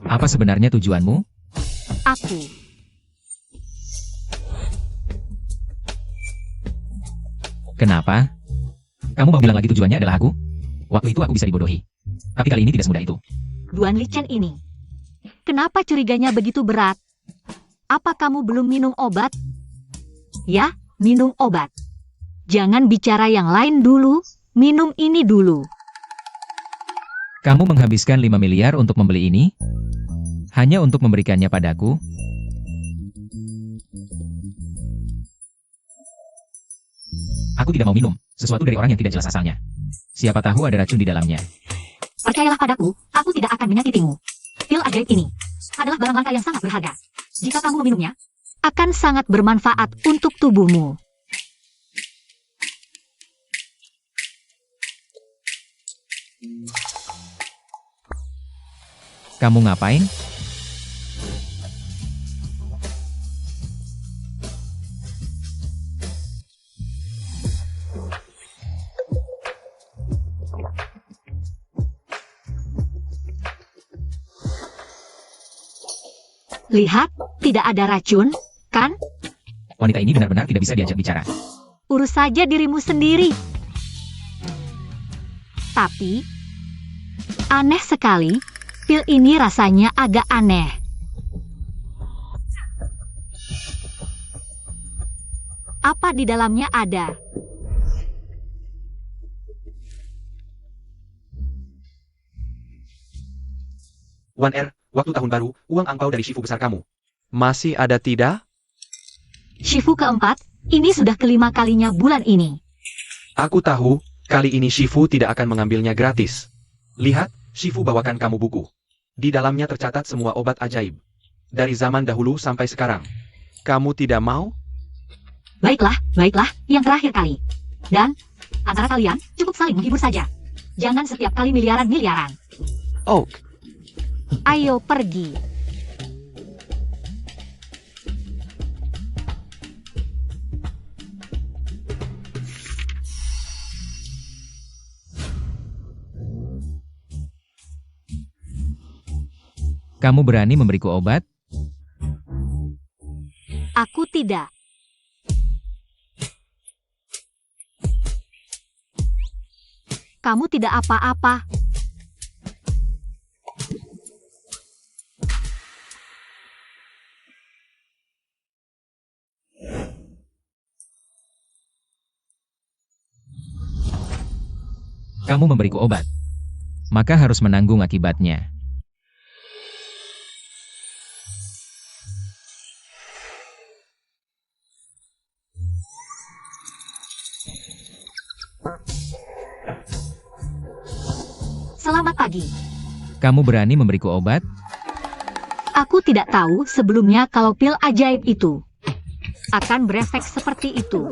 Apa sebenarnya tujuanmu? Aku. Kenapa? Kamu mau bilang lagi tujuannya adalah aku? Waktu itu aku bisa dibodohi. Tapi kali ini tidak semudah itu. Duan Lichen ini. Kenapa curiganya begitu berat? Apa kamu belum minum obat? Ya, minum obat. Jangan bicara yang lain dulu, minum ini dulu. Kamu menghabiskan 5 miliar untuk membeli ini? Hanya untuk memberikannya padaku? Aku tidak mau minum sesuatu dari orang yang tidak jelas asalnya. Siapa tahu ada racun di dalamnya. Percayalah padaku, aku tidak akan menyakitimu. Pil ajaib ini adalah barang langka yang sangat berharga. Jika kamu meminumnya, akan sangat bermanfaat untuk tubuhmu. Kamu ngapain? Lihat, tidak ada racun, kan? Wanita ini benar-benar tidak bisa diajak bicara. Urus saja dirimu sendiri. Tapi, aneh sekali, pil ini rasanya agak aneh. Apa di dalamnya ada? Wan R, waktu tahun baru, uang angpau dari Shifu besar kamu. Masih ada tidak? Shifu keempat, ini sudah kelima kalinya bulan ini. Aku tahu, kali ini Shifu tidak akan mengambilnya gratis. Lihat, Shifu bawakan kamu buku. Di dalamnya tercatat semua obat ajaib. Dari zaman dahulu sampai sekarang. Kamu tidak mau? Baiklah, yang terakhir kali. Dan, antara kalian, cukup saling menghibur saja. Jangan setiap kali miliaran-miliaran. Oh, Ayo pergi. Kamu berani memberiku obat? Aku tidak. Kamu tidak apa-apa. Kamu memberiku obat. Maka harus menanggung akibatnya. Selamat pagi. Kamu berani memberiku obat? Aku tidak tahu sebelumnya kalau pil ajaib itu akan berefek seperti itu.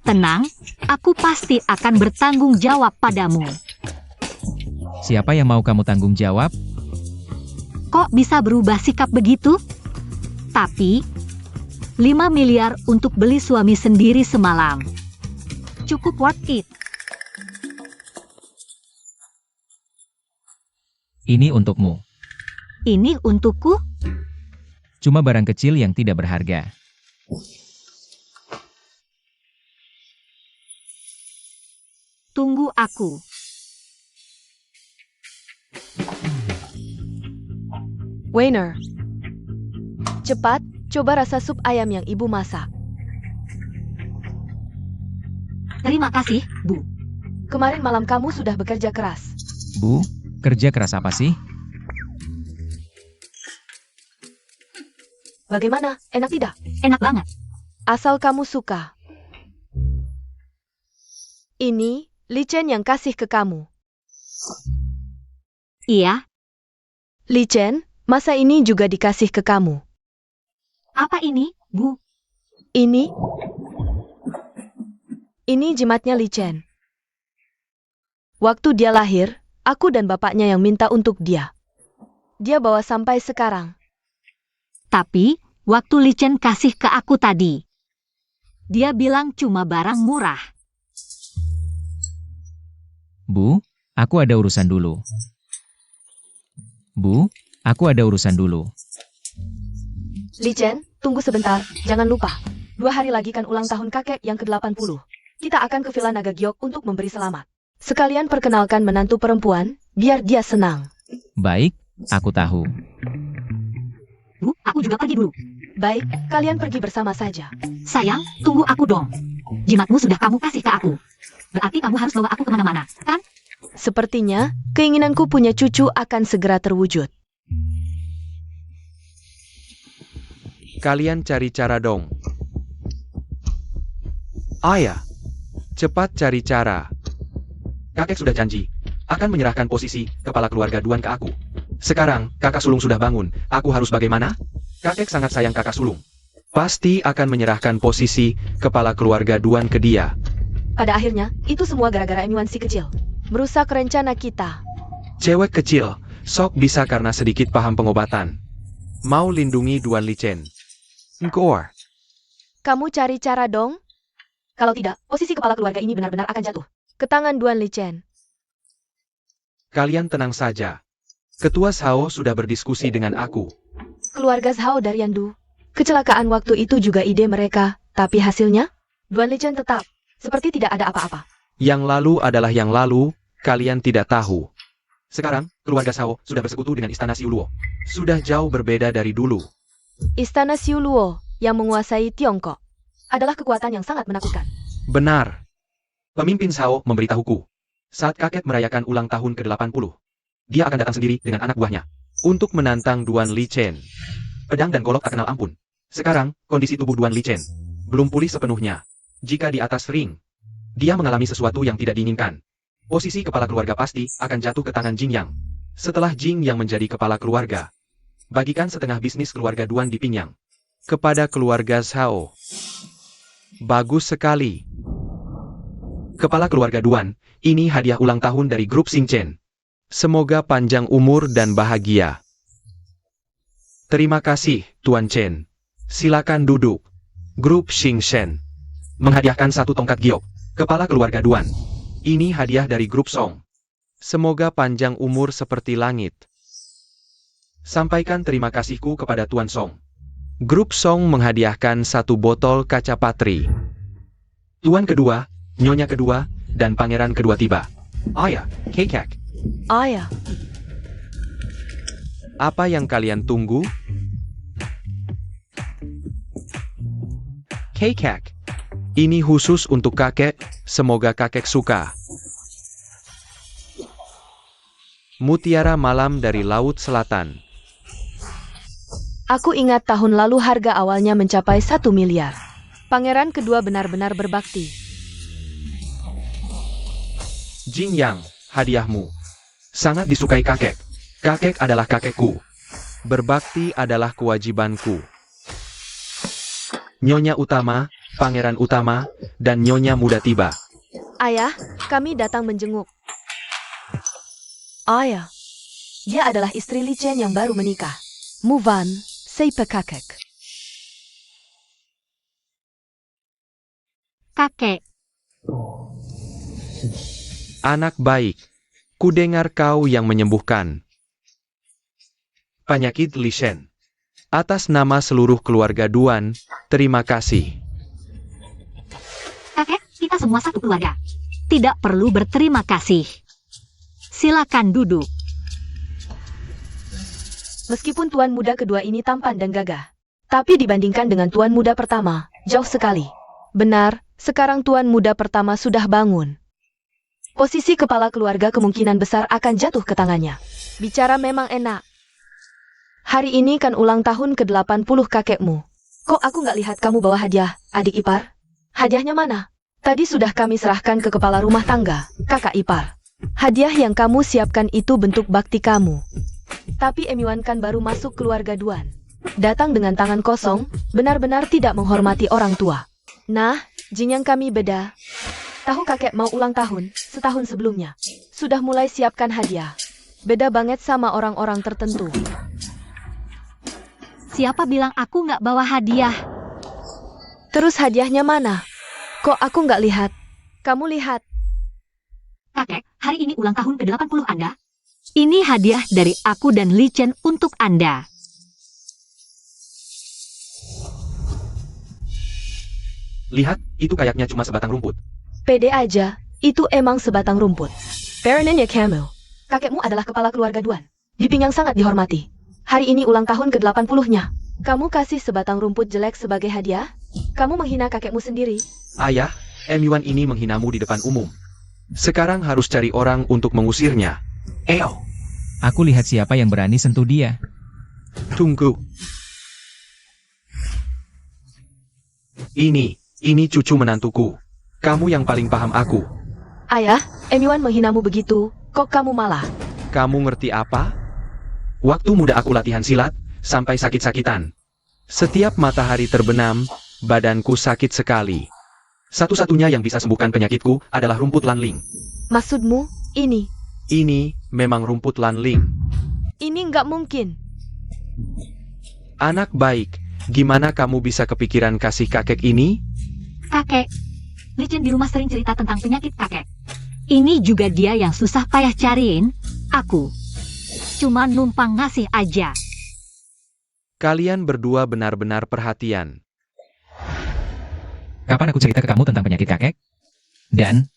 Tenang, aku pasti akan bertanggung jawab padamu. Siapa yang mau kamu tanggung jawab? Kok bisa berubah sikap begitu? Tapi, 5 miliar untuk beli suami sendiri semalam. Cukup worth it. Ini untukmu. Ini untukku? Cuma barang kecil yang tidak berharga. Tunggu aku. Weiner. Cepat, coba rasa sup ayam yang ibu masak. Terima kasih, Bu. Kemarin malam kamu sudah bekerja keras. Bu, kerja keras apa sih? Bagaimana? Enak tidak? Enak banget. Asal kamu suka. Ini, Li Chen yang kasih ke kamu. Iya, Li Chen, masa ini juga dikasih ke kamu. apa ini, Bu? Ini jimatnya Li Chen. Waktu dia lahir, aku dan bapaknya yang minta untuk dia. Dia bawa sampai sekarang. Tapi, waktu Li Chen kasih ke aku tadi, dia bilang cuma barang murah. Bu, aku ada urusan dulu. Bu, aku ada urusan dulu. Li Chen, tunggu sebentar, jangan lupa. 2 hari lagi kan ulang tahun kakek yang ke-80. Kita akan ke Villa Naga Giok untuk memberi selamat. Sekalian perkenalkan menantu perempuan, biar dia senang. Baik, aku tahu. Bu, aku juga pergi dulu. Baik, kalian pergi bersama saja. Sayang, tunggu aku dong. Jimatmu sudah kamu kasih ke aku. Berarti kamu harus bawa aku kemana-mana, kan? Sepertinya, keinginanku punya cucu akan segera terwujud. kalian cari cara dong. Ayah, cepat cari cara. Kakek sudah janji, akan menyerahkan posisi kepala keluarga Duan ke aku. Sekarang, kakak sulung sudah bangun, aku harus bagaimana? Kakek sangat sayang kakak sulung. Pasti akan menyerahkan posisi kepala keluarga Duan ke dia. Pada akhirnya, itu semua gara-gara Enyuan si kecil. Merusak rencana kita. Cewek kecil, sok bisa karena sedikit paham pengobatan. Mau lindungi Duan Li Chen. Ngor. Kamu cari cara dong. Kalau tidak, posisi kepala keluarga ini benar-benar akan jatuh ke tangan Duan Li Chen. Kalian tenang saja. Ketua Zhao sudah berdiskusi dengan aku. Keluarga Zhao dari Yandu. Kecelakaan waktu itu juga ide mereka, tapi hasilnya? Duan Lichen tetap, seperti tidak ada apa-apa. Yang lalu adalah yang lalu, kalian tidak tahu. Sekarang, keluarga Zhao sudah bersekutu dengan Istana Xiuluo. Sudah jauh berbeda dari dulu. Istana Xiuluo yang menguasai Tiongkok adalah kekuatan yang sangat menakutkan. Benar. Pemimpin Zhao memberitahuku. Saat kakek merayakan ulang tahun ke-80, dia akan datang sendiri dengan anak buahnya untuk menantang Duan Lichen. Pedang dan golok tak kenal ampun. Sekarang, kondisi tubuh Duan Lichen belum pulih sepenuhnya. Jika di atas ring, dia mengalami sesuatu yang tidak diinginkan. Posisi kepala keluarga pasti akan jatuh ke tangan Jing Yang. Setelah Jing Yang menjadi kepala keluarga, bagikan setengah bisnis keluarga Duan di Pingyang kepada keluarga Zhao. Bagus sekali. Kepala keluarga Duan, ini hadiah ulang tahun dari grup Xingchen. Semoga panjang umur dan bahagia. Terima kasih, Tuan Chen. Silakan duduk. Grup Xingchen menghadiahkan satu tongkat giok. Kepala keluarga Duan. Ini hadiah dari grup Song. Semoga panjang umur seperti langit. Sampaikan terima kasihku kepada Tuan Song. Grup Song menghadiahkan satu botol kaca patri. Tuan kedua, Nyonya kedua, dan Pangeran kedua tiba. Ayah, Kekak. Ayah, Apa yang kalian tunggu? Kekak. Ini khusus untuk kakek, semoga kakek suka. Mutiara malam dari Laut Selatan. aku ingat tahun lalu harga awalnya mencapai 1 miliar. Pangeran kedua benar-benar berbakti. Jing Yang, hadiahmu. Sangat disukai kakek. Kakek adalah kakekku. Berbakti adalah kewajibanku. Nyonya utama, pangeran utama, dan nyonya muda tiba. Ayah, kami datang menjenguk. Ayah, dia adalah istri Li Chen yang baru menikah. Muvan, Seipe kakek. Kakek, Anak baik. Kudengar kau yang menyembuhkan penyakit Li Shen. Atas nama seluruh keluarga Duan, terima kasih. kakek, kita semua satu keluarga. Tidak perlu berterima kasih. Silakan duduk. Meskipun tuan muda kedua ini tampan dan gagah, tapi dibandingkan dengan tuan muda pertama, jauh sekali. Benar, sekarang tuan muda pertama sudah bangun. Posisi kepala keluarga kemungkinan besar akan jatuh ke tangannya. Bicara memang enak. Hari ini kan ulang tahun ke-80 kakekmu. Kok aku nggak lihat kamu bawa hadiah, adik ipar? Hadiahnya mana? Tadi sudah kami serahkan ke kepala rumah tangga, kakak ipar. Hadiah yang kamu siapkan itu bentuk bakti kamu. Tapi Emiwan kan baru masuk keluarga Duan. Datang dengan tangan kosong, benar-benar tidak menghormati orang tua. Nah, Jing Yang kami beda. Tahu kakek mau ulang tahun, setahun sebelumnya. Sudah mulai siapkan hadiah. Beda banget sama orang-orang tertentu. Siapa bilang aku nggak bawa hadiah? Terus hadiahnya mana? Kok aku nggak lihat? Kamu lihat. Kakek, hari ini ulang tahun ke-80 Anda. Ini hadiah dari aku dan Li Chen untuk Anda. Lihat, itu kayaknya cuma sebatang rumput. Pede aja, itu emang sebatang rumput. Baronnya Camel, kakekmu adalah kepala keluarga Duan. Di Pingyang sangat dihormati. Hari ini ulang tahun ke-80-nya. Kamu kasih sebatang rumput jelek sebagai hadiah? Kamu menghina kakekmu sendiri. Ayah, Yuan ini menghinamu di depan umum. Sekarang harus cari orang untuk mengusirnya. Eo, Aku lihat siapa yang berani sentuh dia. tunggu. Ini cucu menantuku. Kamu yang paling paham aku. Ayah, Emiwan menghinamu begitu, kok kamu malah? Kamu ngerti apa? Waktu muda aku latihan silat, sampai sakit-sakitan. Setiap matahari terbenam, badanku sakit sekali. Satu-satunya yang bisa sembuhkan penyakitku adalah rumput lanling. Maksudmu, ini? Ini memang rumput lanling. Ini nggak mungkin. Anak baik, gimana kamu bisa kepikiran kasih kakek ini? Kakek, Li Chen di rumah sering cerita tentang penyakit kakek. Ini juga dia yang susah payah cariin. Aku cuma numpang ngasih aja. Kalian berdua benar-benar perhatian. Kapan aku cerita ke kamu tentang penyakit kakek? Dan,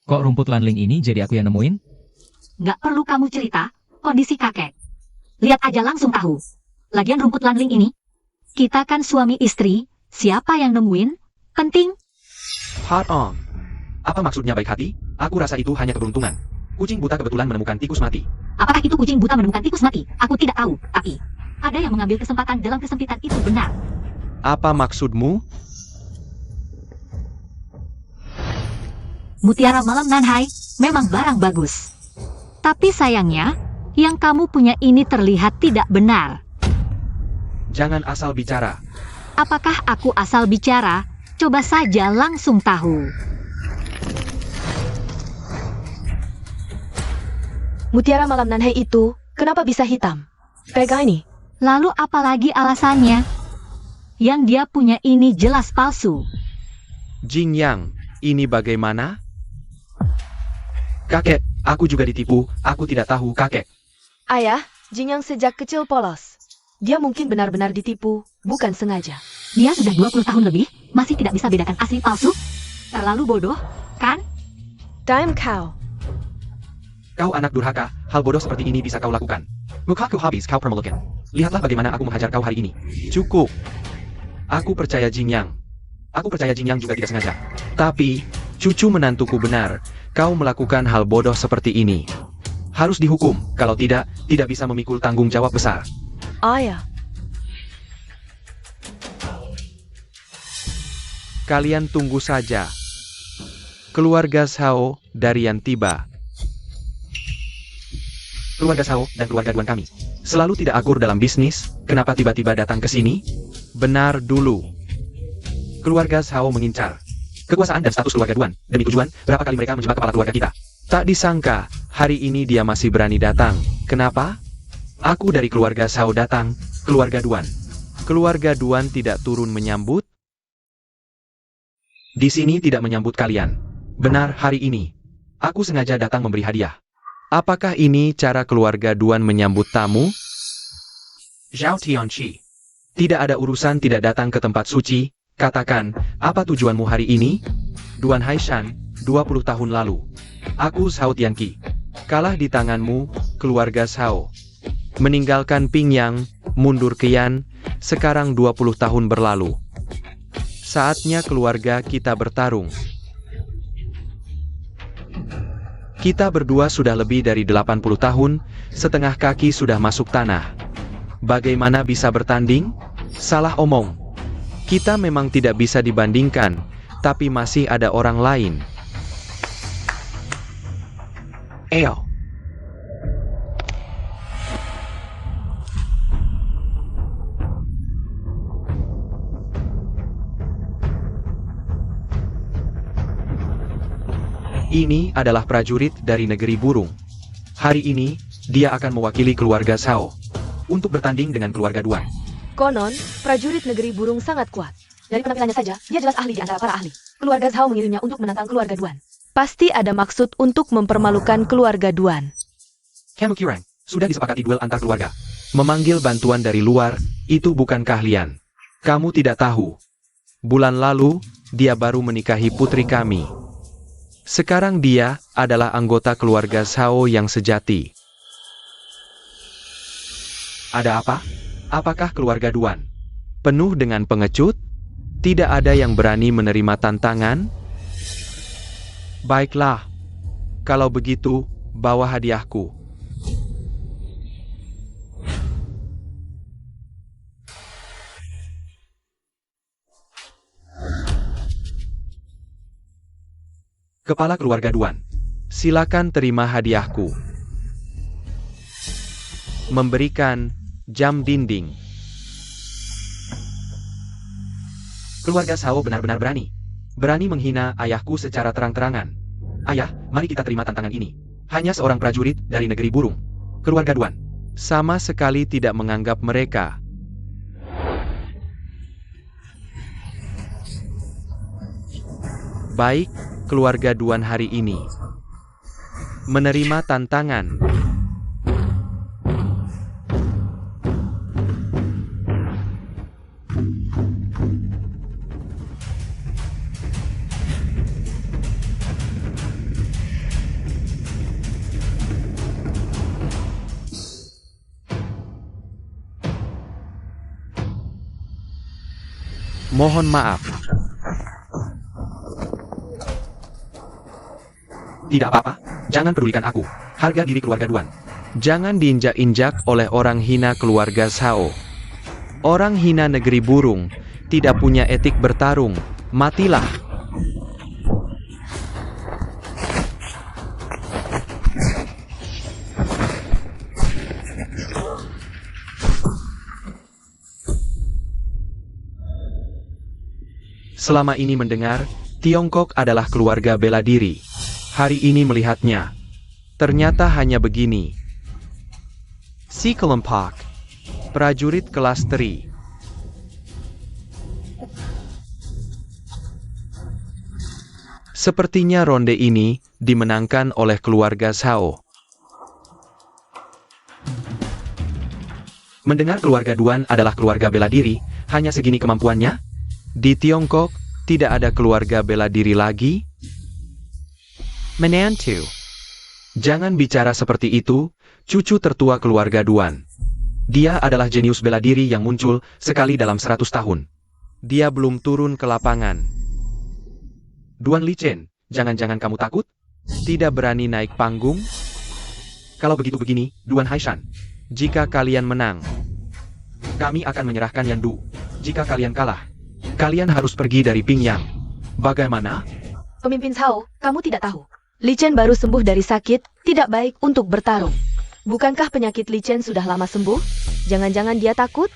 kok rumput lanling ini jadi aku yang nemuin? Nggak perlu kamu cerita kondisi kakek. Lihat aja langsung tahu. Lagian rumput lanling ini, kita kan suami istri, siapa yang nemuin? Penting. Hard on. Apa maksudnya baik hati? Aku rasa itu hanya keberuntungan. Kucing buta kebetulan menemukan tikus mati. Apakah itu kucing buta menemukan tikus mati? Aku tidak tahu, tapi ada yang mengambil kesempatan dalam kesempitan itu benar. Apa maksudmu? Mutiara malam Nanhai memang barang bagus. Tapi sayangnya, yang kamu punya ini terlihat tidak benar. Jangan asal bicara. Apakah aku asal bicara? Coba saja langsung tahu. Mutiara malam Nanhai itu, kenapa bisa hitam? Pegang ini. Lalu apalagi alasannya? Yang dia punya ini jelas palsu. Jing Yang, ini bagaimana? Kakek, aku juga ditipu. Aku tidak tahu kakek. Ayah, Jing Yang sejak kecil polos. Dia mungkin benar-benar ditipu, bukan sengaja. Dia sudah 20 tahun lebih, masih tidak bisa bedakan asli palsu? Terlalu bodoh, kan? Time cow. Kau anak durhaka, hal bodoh seperti ini bisa kau lakukan. Mukaku habis kau permalukan. Lihatlah bagaimana aku menghajar kau hari ini. Cukup. Aku percaya Jing Yang. Aku percaya Jing Yang juga tidak sengaja. Tapi, cucu menantuku benar. Kau melakukan hal bodoh seperti ini. Harus dihukum, kalau tidak, tidak bisa memikul tanggung jawab besar. Ayah. Kalian tunggu saja. Keluarga Shao dari yang tiba. Keluarga Shao dan keluarga Duan kami selalu tidak akur dalam bisnis. Kenapa tiba-tiba datang ke sini? Benar dulu. Keluarga Shao mengincar kekuasaan dan status keluarga Duan. Demi tujuan, berapa kali mereka menjebak kepala keluarga kita. Tak disangka, hari ini dia masih berani datang. Kenapa? Aku dari keluarga Shao datang, keluarga Duan. Keluarga Duan tidak turun menyambut? Di sini tidak menyambut kalian. Benar, hari ini aku sengaja datang memberi hadiah. Apakah ini cara keluarga Duan menyambut tamu? Zhao Tianqi. Tidak ada urusan tidak datang ke tempat suci. Katakan, apa tujuanmu hari ini? Duan Haishan, 20 tahun lalu. Aku Shao Tianqi. Kalah di tanganmu, keluarga Shao. Meninggalkan Pingyang, mundur ke Yan, sekarang 20 tahun berlalu. Saatnya keluarga kita bertarung. Kita berdua sudah lebih dari 80 tahun, setengah kaki sudah masuk tanah. Bagaimana bisa bertanding? Salah omong. Kita memang tidak bisa dibandingkan, tapi masih ada orang lain. Eo. Ini adalah prajurit dari negeri burung. Hari ini, dia akan mewakili keluarga Shao untuk bertanding dengan keluarga Duan. Konon, prajurit negeri burung sangat kuat. Dari penampilannya saja, dia jelas ahli di antara para ahli. Keluarga Shao mengirimnya untuk menantang keluarga Duan. Pasti ada maksud untuk mempermalukan keluarga Duan. Kamu Kirang, sudah disepakati duel antar keluarga. Memanggil bantuan dari luar, itu bukan keahlian. Kamu tidak tahu. Bulan lalu, dia baru menikahi putri kami. Sekarang dia adalah anggota keluarga Shao yang sejati. Ada apa? Apakah keluarga Duan Penuh dengan pengecut? Tidak ada yang berani menerima tantangan? Baiklah. Kalau begitu, bawa hadiahku. Kepala keluarga Duan. Silakan terima hadiahku. Memberikan jam dinding. Keluarga Shao benar-benar berani. Berani menghina ayahku secara terang-terangan. Ayah, mari kita terima tantangan ini. Hanya seorang prajurit dari negeri burung. Keluarga Duan. Sama sekali tidak menganggap mereka. Baik, keluarga Duan hari ini menerima tantangan. Mohon maaf. Tidak apa-apa, jangan pedulikan aku. Harga diri keluarga Duan. Jangan diinjak-injak oleh orang hina keluarga Sao. Orang hina negeri burung, tidak punya etik bertarung. Matilah. Selama ini mendengar, Tiongkok adalah keluarga bela diri. Hari ini melihatnya. Ternyata hanya begini. Si kelempak. Prajurit kelas teri. Sepertinya ronde ini dimenangkan oleh keluarga Sao. Mendengar keluarga Duan adalah keluarga bela diri, hanya segini kemampuannya? Di Tiongkok, tidak ada keluarga bela diri lagi. Menantu. Jangan bicara seperti itu, cucu tertua keluarga Duan. Dia adalah jenius bela diri yang muncul sekali dalam 100 tahun. Dia belum turun ke lapangan. Duan Li Chen, jangan-jangan kamu takut? Tidak berani naik panggung. Kalau begitu begini, Duan Haishan. Jika kalian menang, kami akan menyerahkan Yandu. Jika kalian kalah, kalian harus pergi dari Pingyang. Bagaimana? Pemimpin Sao, kamu tidak tahu. Li Chen baru sembuh dari sakit, tidak baik untuk bertarung. Bukankah penyakit Li Chen sudah lama sembuh? Jangan-jangan dia takut?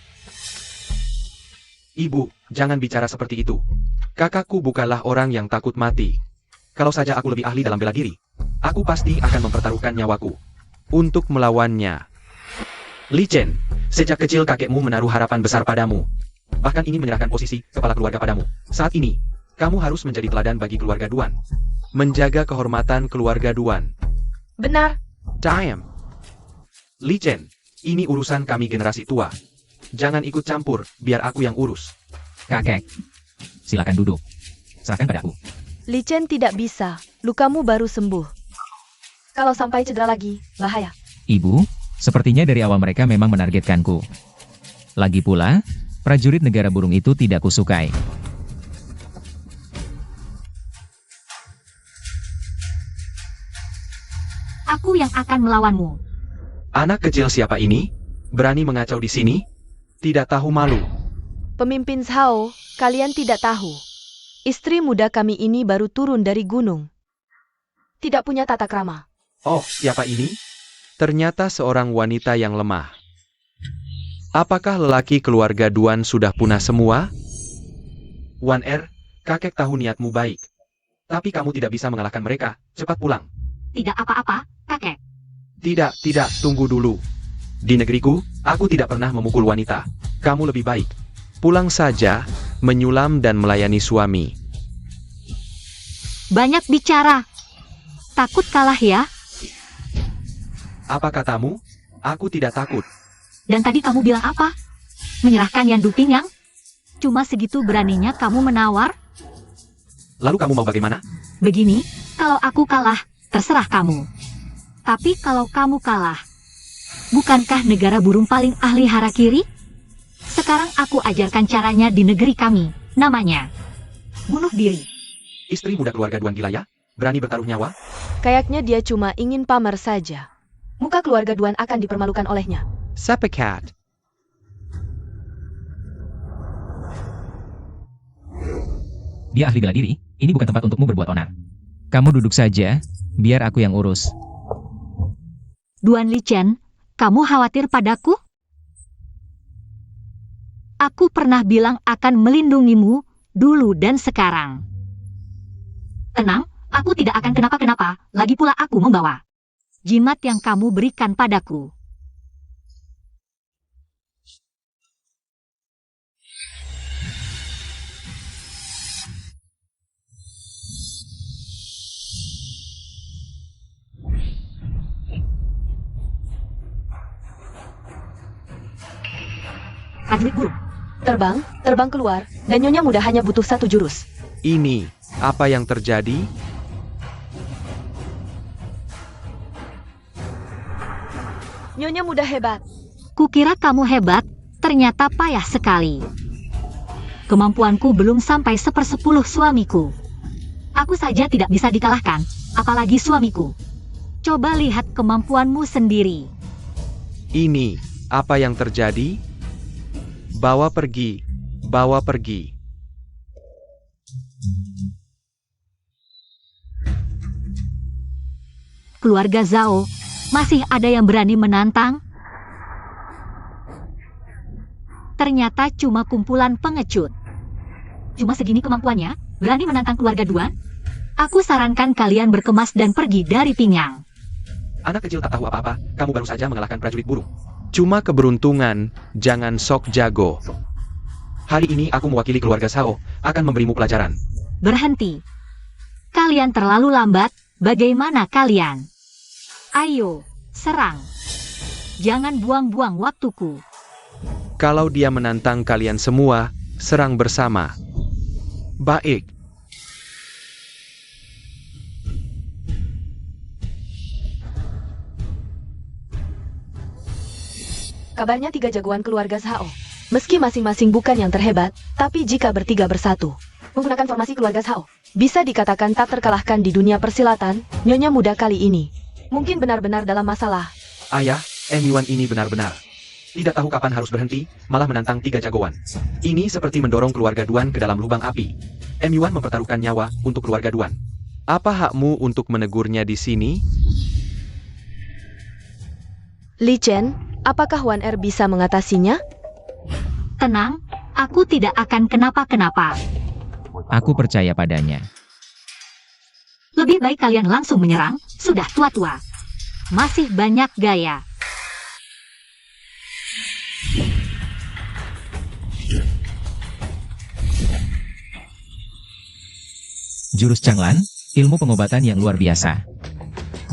Ibu, jangan bicara seperti itu. Kakakku bukanlah orang yang takut mati. Kalau saja aku lebih ahli dalam bela diri, aku pasti akan mempertaruhkan nyawaku untuk melawannya. Li Chen, sejak kecil kakekmu menaruh harapan besar padamu. Bahkan ingin menyerahkan posisi kepala keluarga padamu. Saat ini, kamu harus menjadi teladan bagi keluarga Duan. Menjaga kehormatan keluarga Duan. Benar. Diam. Li Chen, ini urusan kami generasi tua. Jangan ikut campur, biar aku yang urus. Kakek, silakan duduk. Serahkan padaku. Li Chen tidak bisa. Lukamu baru sembuh. Kalau sampai cedera lagi, bahaya. Ibu, sepertinya dari awal mereka memang menargetkanku. Lagi pula, prajurit negara burung itu tidak kusukai. Aku yang akan melawanmu. Anak kecil siapa ini? Berani mengacau di sini? Tidak tahu malu. Pemimpin Sao, kalian tidak tahu. Istri muda kami ini baru turun dari gunung. Tidak punya tata krama. Oh, siapa ini? Ternyata seorang wanita yang lemah. Apakah lelaki keluarga Duan sudah punah semua? Wan Er, kakek tahu niatmu baik. Tapi kamu tidak bisa mengalahkan mereka. Cepat pulang. Tidak apa-apa, kakek. Tidak, tunggu dulu. Di negeriku, aku tidak pernah memukul wanita. Kamu lebih baik pulang saja, menyulam dan melayani suami. Banyak bicara. Takut kalah ya? Apa katamu? Aku tidak takut. Dan tadi kamu bilang apa? Menyerahkan Yandu Pingyang? Cuma segitu beraninya kamu menawar? Lalu kamu mau bagaimana? Begini, kalau aku kalah, terserah kamu. Tapi kalau kamu kalah, bukankah negara burung paling ahli harakiri? Sekarang aku ajarkan caranya di negeri kami. Namanya bunuh diri. Istri muda keluarga Duan gila ya? Berani bertaruh nyawa? Kayaknya dia cuma ingin pamer saja. Muka keluarga Duan akan dipermalukan olehnya. Sepekat. Dia ahli bela diri, ini bukan tempat untukmu berbuat onar. Kamu duduk saja, biar aku yang urus. Duan Li Chen, kamu khawatir padaku? Aku pernah bilang akan melindungimu, dulu dan sekarang. Tenang, aku tidak akan kenapa-kenapa, lagi pula aku membawa jimat yang kamu berikan padaku. Prajurit burung. Terbang keluar, dan Nyonya Muda hanya butuh satu jurus. Ini, apa yang terjadi? Nyonya Muda hebat. Kukira kamu hebat, ternyata payah sekali. Kemampuanku belum sampai 1/10 suamiku. Aku saja tidak bisa dikalahkan, apalagi suamiku. Coba lihat kemampuanmu sendiri. Ini, apa yang terjadi? Bawa pergi, bawa pergi. Keluarga Zhao, masih ada yang berani menantang? Ternyata cuma kumpulan pengecut. Cuma segini kemampuannya, berani menantang keluarga Duan? Aku sarankan kalian berkemas dan pergi dari Pingyang. Anak kecil tak tahu apa-apa, kamu baru saja mengalahkan prajurit burung. Cuma keberuntungan, jangan sok jago. Hari ini aku mewakili keluarga Sao, akan memberimu pelajaran. Berhenti. Kalian terlalu lambat, bagaimana kalian? Ayo, serang. Jangan buang-buang waktuku. Kalau dia menantang kalian semua, serang bersama. Baik. Kabarnya 3 jagoan keluarga Zhao. Meski masing-masing bukan yang terhebat, tapi jika bertiga bersatu, menggunakan formasi keluarga Zhao, bisa dikatakan tak terkalahkan di dunia persilatan. Nyonya muda kali ini mungkin benar-benar dalam masalah. Ayah, M1 ini benar-benar tidak tahu kapan harus berhenti, malah menantang 3 jagoan. Ini seperti mendorong keluarga Duan ke dalam lubang api. M1 mempertaruhkan nyawa untuk keluarga Duan. Apa hakmu untuk menegurnya di sini? Li Chen, apakah Wan Er bisa mengatasinya? Tenang, aku tidak akan kenapa-kenapa. Aku percaya padanya. Lebih baik kalian langsung menyerang, sudah tua-tua. Masih banyak gaya. Jurus Changlan, ilmu pengobatan yang luar biasa.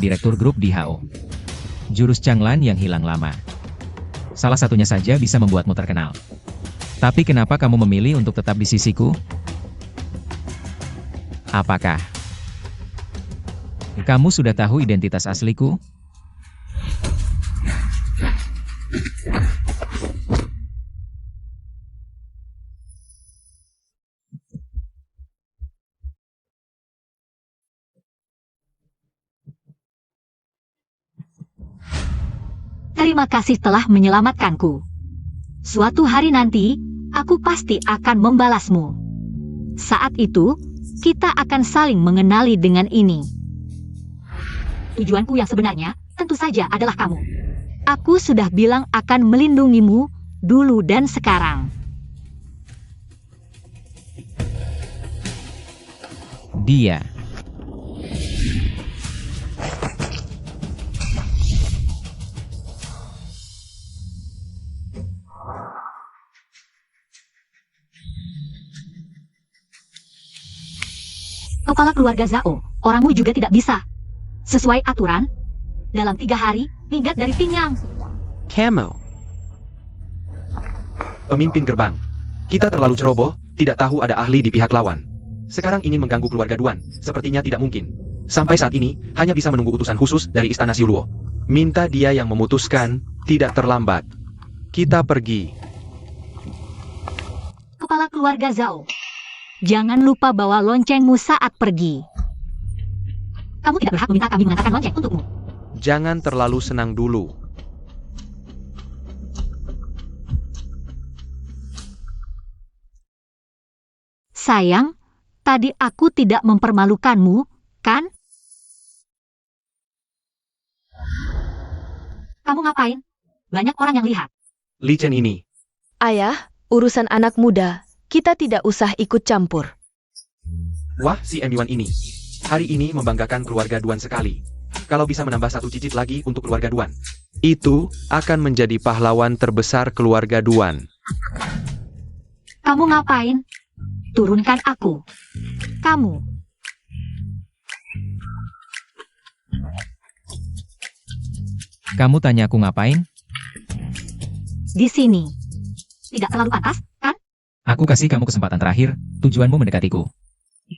Direktur grup di HO. Jurus Changlan yang hilang lama. Salah satunya saja bisa membuatmu terkenal. Tapi kenapa kamu memilih untuk tetap di sisiku? Apakah kamu sudah tahu identitas asliku? Terima kasih telah menyelamatkanku. Suatu hari nanti, aku pasti akan membalasmu. Saat itu, kita akan saling mengenali dengan ini. Tujuanku yang sebenarnya, tentu saja adalah kamu. Aku sudah bilang akan melindungimu, dulu dan sekarang. Dia. Kepala keluarga Zhao, orangmu juga tidak bisa. Sesuai aturan, dalam 3 hari, minggat dari Pingyang. Camo. Pemimpin gerbang. Kita terlalu ceroboh, tidak tahu ada ahli di pihak lawan. Sekarang ingin mengganggu keluarga Duan, sepertinya tidak mungkin. Sampai saat ini, hanya bisa menunggu utusan khusus dari Istana Siuluo. Minta dia yang memutuskan, tidak terlambat. Kita pergi. Kepala keluarga Zhao, jangan lupa bawa loncengmu saat pergi. Kamu tidak berhak meminta kami mengantarkan lonceng untukmu. Jangan terlalu senang dulu. Sayang, tadi aku tidak mempermalukanmu, kan? Kamu ngapain? Banyak orang yang lihat. Li Chen ini. Ayah, urusan anak muda, kita tidak usah ikut campur. Wah, si M1 ini. Hari ini membanggakan keluarga Duan sekali. Kalau bisa menambah 1 cicit lagi untuk keluarga Duan. Itu akan menjadi pahlawan terbesar keluarga Duan. Kamu ngapain? Turunkan aku. Kamu. Kamu tanya aku ngapain? Di sini. Tidak terlalu pantas, kan? Aku kasih kamu kesempatan terakhir, tujuanmu mendekatiku.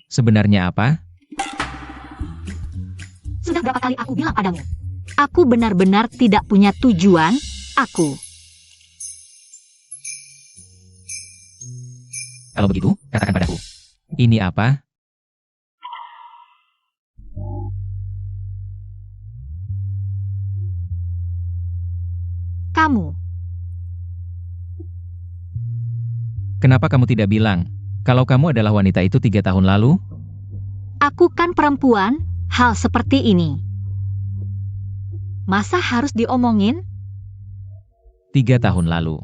Sebenarnya apa? Sudah berapa kali aku bilang padamu? Aku benar-benar tidak punya tujuan, aku. Kalau begitu, katakan padaku. Ini apa? Kamu, Kenapa kamu tidak bilang, kalau kamu adalah wanita itu 3 tahun lalu? aku kan perempuan, hal seperti ini. Masa harus diomongin? 3 tahun lalu.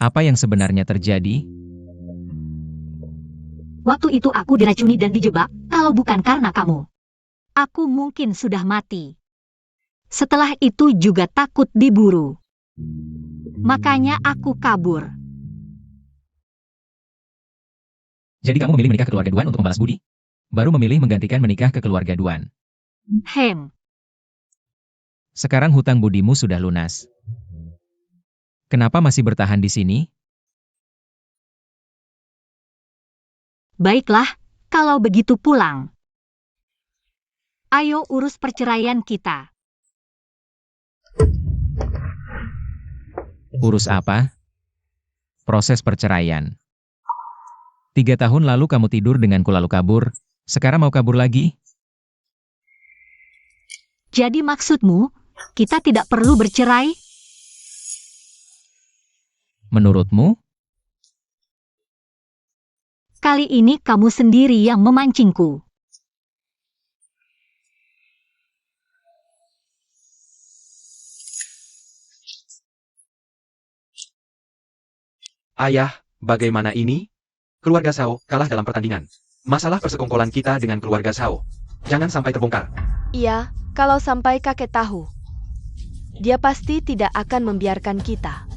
Apa yang sebenarnya terjadi? Waktu itu aku diracuni dan dijebak, kalau bukan karena kamu. Aku mungkin sudah mati. Setelah itu juga takut diburu. Makanya aku kabur. Jadi kamu memilih menikah ke keluarga Duan untuk membalas budi? Baru memilih menggantikan menikah ke keluarga Duan. Sekarang hutang budimu sudah lunas. Kenapa masih bertahan di sini? Baiklah, kalau begitu pulang. Ayo urus perceraian kita. Urus apa? Proses perceraian. 3 tahun lalu kamu tidur denganku lalu kabur, sekarang mau kabur lagi? Jadi maksudmu, kita tidak perlu bercerai? Menurutmu? Kali ini kamu sendiri yang memancingku. Ayah, bagaimana ini? Keluarga Sao kalah dalam pertandingan. Masalah persekongkolan kita dengan keluarga Sao. Jangan sampai terbongkar. Iya, kalau sampai kakek tahu. Dia pasti tidak akan membiarkan kita.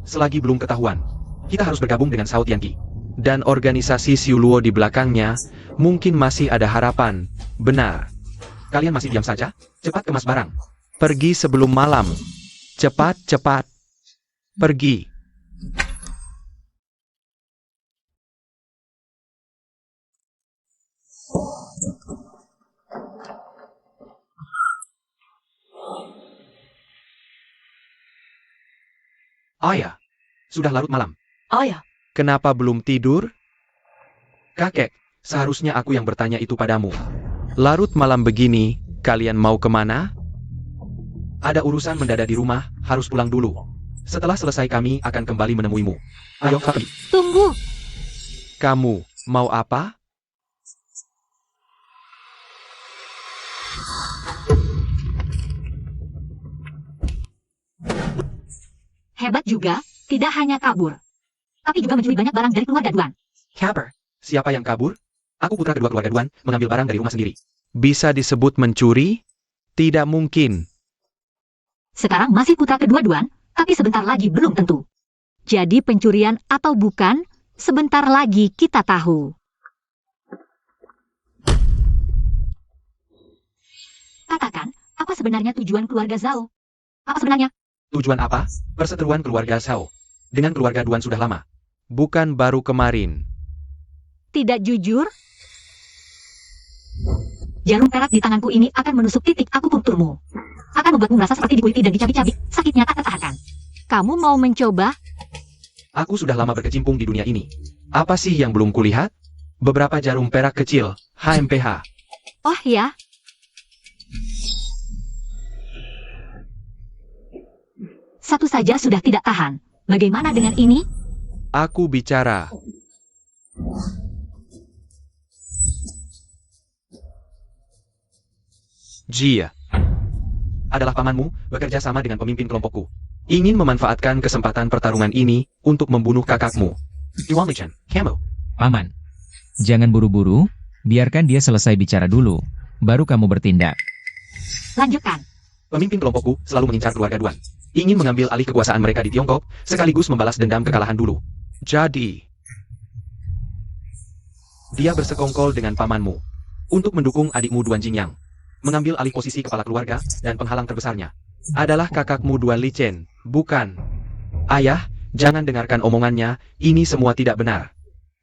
Selagi belum ketahuan, kita harus bergabung dengan Sao Tianqi. Dan organisasi Siuluo di belakangnya, mungkin masih ada harapan. Benar. Kalian masih diam saja? Cepat kemas barang. Pergi sebelum malam. Cepat, cepat. Pergi. Ayah, sudah larut malam. Ayah, Kenapa belum tidur? Kakek, seharusnya aku yang bertanya itu padamu. Larut malam begini, kalian mau kemana? Ada urusan mendadak di rumah, harus pulang dulu. Setelah selesai kami akan kembali menemuimu. Ayo, pergi. Tunggu, Kamu, mau apa? hebat juga, tidak hanya kabur, tapi juga mencuri banyak barang dari keluarga Duan. Kabur. Siapa yang kabur? Aku putra kedua keluarga Duan, mengambil barang dari rumah sendiri. Bisa disebut mencuri? Tidak mungkin. Sekarang masih putra kedua Duan, tapi sebentar lagi belum tentu. Jadi pencurian atau bukan, sebentar lagi kita tahu. Katakan, apa sebenarnya tujuan keluarga Zhao? Apa sebenarnya? Tujuan apa? Perseteruan keluarga Sao. Dengan keluarga Duan sudah lama. Bukan baru kemarin. Tidak jujur? Jarum perak di tanganku ini akan menusuk titik akupunkturmu. Akan membuatmu merasa seperti dikuliti dan dicabik-cabik, sakitnya tak tertahankan. Kamu mau mencoba? Aku sudah lama berkecimpung di dunia ini. Apa sih yang belum kulihat? Beberapa jarum perak kecil, HMPH. Oh ya, satu saja sudah tidak tahan. Bagaimana dengan ini? Aku bicara. Jia adalah pamanmu, bekerja sama dengan pemimpin kelompokku. Ingin memanfaatkan kesempatan pertarungan ini untuk membunuh kakakmu. Yuan Lichen, kamu. Paman. Jangan buru-buru, biarkan dia selesai bicara dulu, baru kamu bertindak. Lanjutkan. Pemimpin kelompokku selalu mengincar keluarga Duan. Ingin mengambil alih kekuasaan mereka di Tiongkok, sekaligus membalas dendam kekalahan dulu. Jadi, dia bersekongkol dengan pamanmu untuk mendukung adikmu Duan Jingyang. Mengambil alih posisi kepala keluarga dan penghalang terbesarnya adalah kakakmu Duan Lichen, bukan? Ayah, jangan dengarkan omongannya, ini semua tidak benar.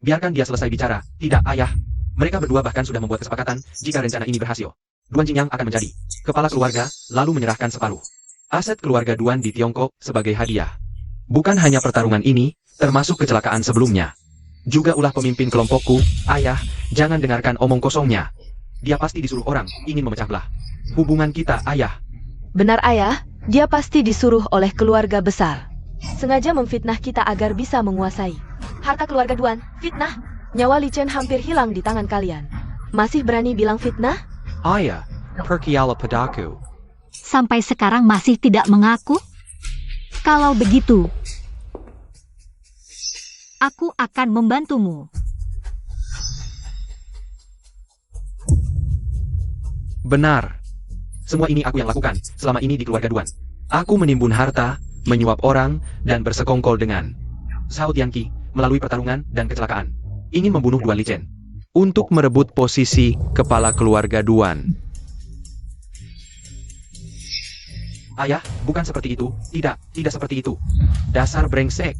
Biarkan dia selesai bicara. Tidak, ayah. Mereka berdua bahkan sudah membuat kesepakatan, jika rencana ini berhasil, Duan Jingyang akan menjadi kepala keluarga, lalu menyerahkan separuh aset keluarga Duan di Tiongkok sebagai hadiah. Bukan hanya pertarungan ini, termasuk kecelakaan sebelumnya. Juga ulah pemimpin kelompokku, ayah, jangan dengarkan omong kosongnya. Dia pasti disuruh orang, ingin memecah belah hubungan kita, ayah. Benar ayah, dia pasti disuruh oleh keluarga besar. Sengaja memfitnah kita agar bisa menguasai harta keluarga Duan. Fitnah? Nyawa Li Chen hampir hilang di tangan kalian. Masih berani bilang fitnah? Ayah, perkiala padaku. Sampai sekarang masih tidak mengaku? Kalau begitu, aku akan membantumu. Benar. Semua ini aku yang lakukan selama ini di keluarga Duan. Aku menimbun harta, menyuap orang, dan bersekongkol dengan Zhao Tianqi melalui pertarungan dan kecelakaan. Ingin membunuh Duan Li Chen untuk merebut posisi kepala keluarga Duan. Ayah, bukan seperti itu. Tidak seperti itu. Dasar brengsek.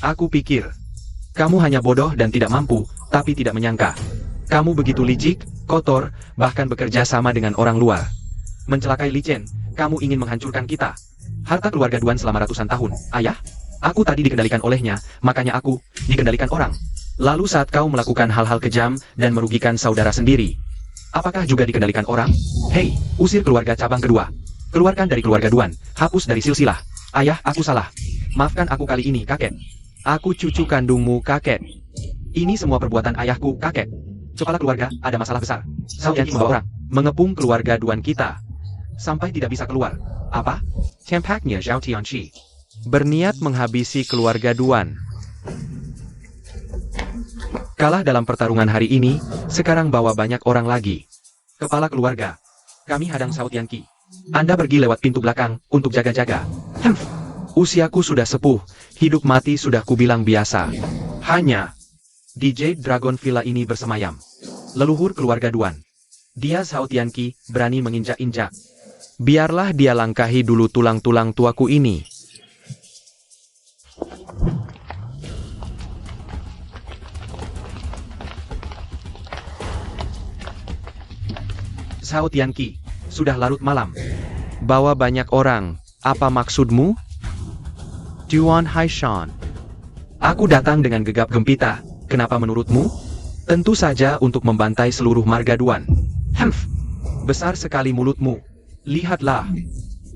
Aku pikir kamu hanya bodoh dan tidak mampu, tapi tidak menyangka kamu begitu licik, kotor, bahkan bekerja sama dengan orang luar. Mencelakai Li Chen, kamu ingin menghancurkan kita. Harta keluarga Duan selama ratusan tahun, ayah. Aku tadi dikendalikan olehnya, makanya aku dikendalikan orang. Lalu saat kau melakukan hal-hal kejam dan merugikan saudara sendiri, apakah juga dikendalikan orang? Hei, usir keluarga cabang kedua. Keluarkan dari keluarga Duan, hapus dari silsilah. Ayah, aku salah. Maafkan aku kali ini, kakek. Aku cucu kandungmu, kakek. Ini semua perbuatan ayahku, kakek. Kepala keluarga, ada masalah besar. Zhao Tianqi membawa orang, mengepung keluarga Duan kita sampai tidak bisa keluar. Apa? Tampaknya Zhao Tianqi berniat menghabisi keluarga Duan. Kalah dalam pertarungan hari ini, sekarang bawa banyak orang lagi. Kepala keluarga, kami hadang Zhao Tianqi. Anda pergi lewat pintu belakang untuk jaga-jaga. Usiaku sudah sepuh, hidup mati sudah kubilang biasa. Hanya DJ Dragon Villa ini bersemayam. Leluhur keluarga Duan. Dia Zhao Tianqi berani menginjak-injak. Biarlah dia langkahi dulu tulang-tulang tuaku ini. Zhao Tianqi, sudah larut malam. Bawa banyak orang, apa maksudmu? Duan Haishan. Aku datang dengan gegap gempita, kenapa menurutmu? Tentu saja untuk membantai seluruh marga Duan. Besar sekali mulutmu. Lihatlah,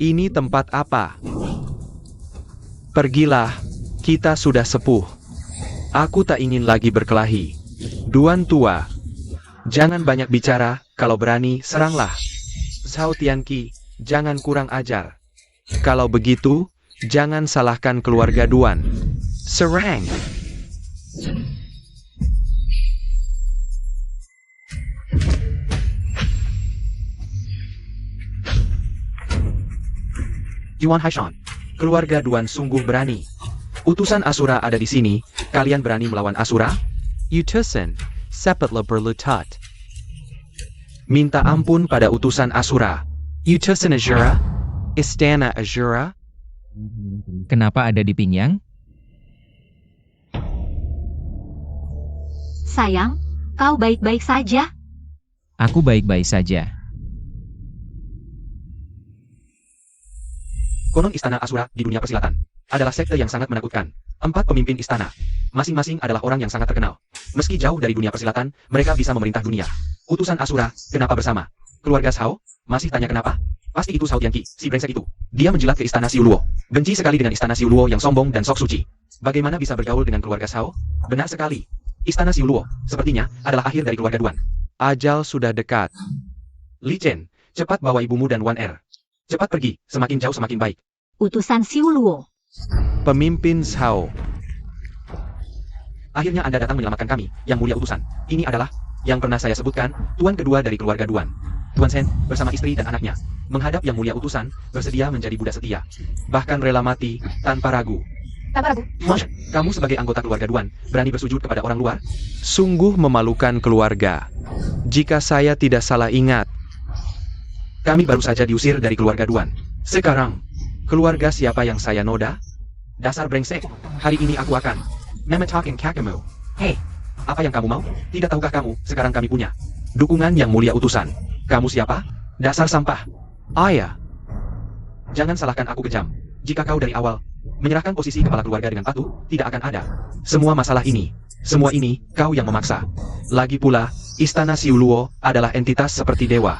ini tempat apa? Pergilah, kita sudah sepuh. Aku tak ingin lagi berkelahi. Duan tua, jangan banyak bicara, kalau berani, seranglah. Zhao Tianqi, jangan kurang ajar. Kalau begitu, jangan salahkan keluarga Duan. Serang! Yuan Haishan, keluarga Duan sungguh berani. Utusan Asura ada di sini, kalian berani melawan Asura? Utusan, sepatlah berlutut. Minta ampun pada utusan Asura. Utusan Azura? Istana Azura? Kenapa ada di Pingyang? Sayang, kau baik-baik saja? Aku baik-baik saja. Konon istana Asura di dunia persilatan adalah sekte yang sangat menakutkan. 4 pemimpin istana, masing-masing adalah orang yang sangat terkenal. Meski jauh dari dunia persilatan, mereka bisa memerintah dunia. Utusan Asura, kenapa bersama? Keluarga Zhao, masih tanya kenapa? Pasti itu Zhao Tianqi, si brengsek itu. Dia menjilat ke istana Siuluo. Benci sekali dengan istana Siuluo yang sombong dan sok suci. Bagaimana bisa bergaul dengan keluarga Zhao? Benar sekali. Istana Siuluo, sepertinya, adalah akhir dari keluarga Duan. Ajal sudah dekat. Li Chen, cepat bawa ibumu dan Wan Er. Cepat pergi, semakin jauh semakin baik. Utusan Siuluo. Pemimpin Zhao. Akhirnya Anda datang menyelamatkan kami, yang mulia utusan. Ini adalah yang pernah saya sebutkan, tuan kedua dari keluarga Duan. Tuan Shen, bersama istri dan anaknya, menghadap yang mulia utusan, bersedia menjadi budak setia. Bahkan rela mati, tanpa ragu. Tanpa ragu. Kamu sebagai anggota keluarga Duan, berani bersujud kepada orang luar? Sungguh memalukan keluarga. Jika saya tidak salah ingat, kami baru saja diusir dari keluarga Duan. Sekarang, keluarga siapa yang saya noda? Dasar brengsek, hari ini aku akan memetakin kakamu. Hei, apa yang kamu mau? Tidak tahukah kamu, sekarang kami punya dukungan yang mulia utusan. Kamu siapa? Dasar sampah. Ayah. Jangan salahkan aku kejam. Jika kau dari awal Menyerahkan posisi kepala keluarga dengan patuh, tidak akan ada. Semua ini, kau yang memaksa. Lagi pula, Istana Siuluo adalah entitas seperti dewa.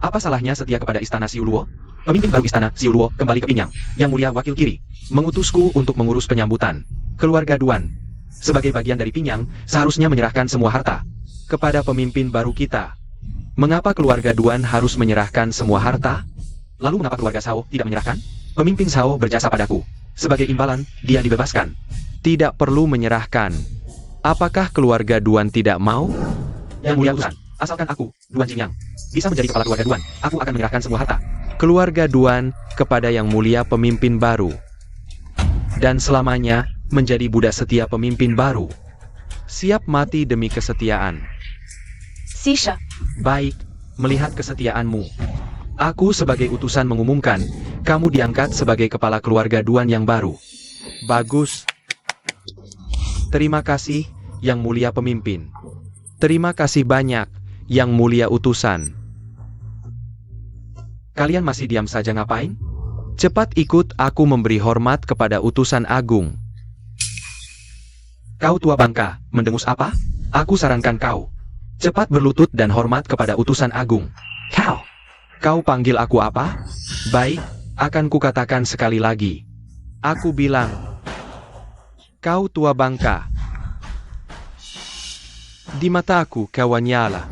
Apa salahnya setia kepada Istana Siuluo? Pemimpin baru Istana Siuluo kembali ke Pinyang. Yang Mulia Wakil Kiri, mengutusku untuk mengurus penyambutan keluarga Duan. Sebagai bagian dari Pinyang, seharusnya menyerahkan semua harta kepada pemimpin baru kita. Mengapa keluarga Duan harus menyerahkan semua harta? Lalu mengapa keluarga Shao tidak menyerahkan? Pemimpin Shao berjasa padaku. Sebagai imbalan, dia dibebaskan. Tidak perlu menyerahkan. Apakah keluarga Duan tidak mau? Yang Mulia Utusan, asalkan aku, Duan Jingyang, bisa menjadi kepala keluarga Duan, aku akan menyerahkan semua harta keluarga Duan kepada Yang Mulia pemimpin baru. Dan selamanya menjadi budak setia pemimpin baru. Siap mati demi kesetiaan. Sisha, Baik, melihat kesetiaanmu. Aku sebagai utusan mengumumkan, kamu diangkat sebagai kepala keluarga Duan yang baru. Bagus. Terima kasih, Yang Mulia Pemimpin. Terima kasih banyak, Yang Mulia Utusan. Kalian masih diam saja ngapain? Cepat ikut aku memberi hormat kepada utusan agung. Kau tua bangka, mendengus apa? Aku sarankan kau. Cepat berlutut dan hormat kepada utusan agung. Kau panggil aku apa? Baik, akan kukatakan sekali lagi. Aku bilang, kau tua bangka. Di mataku kau nyala.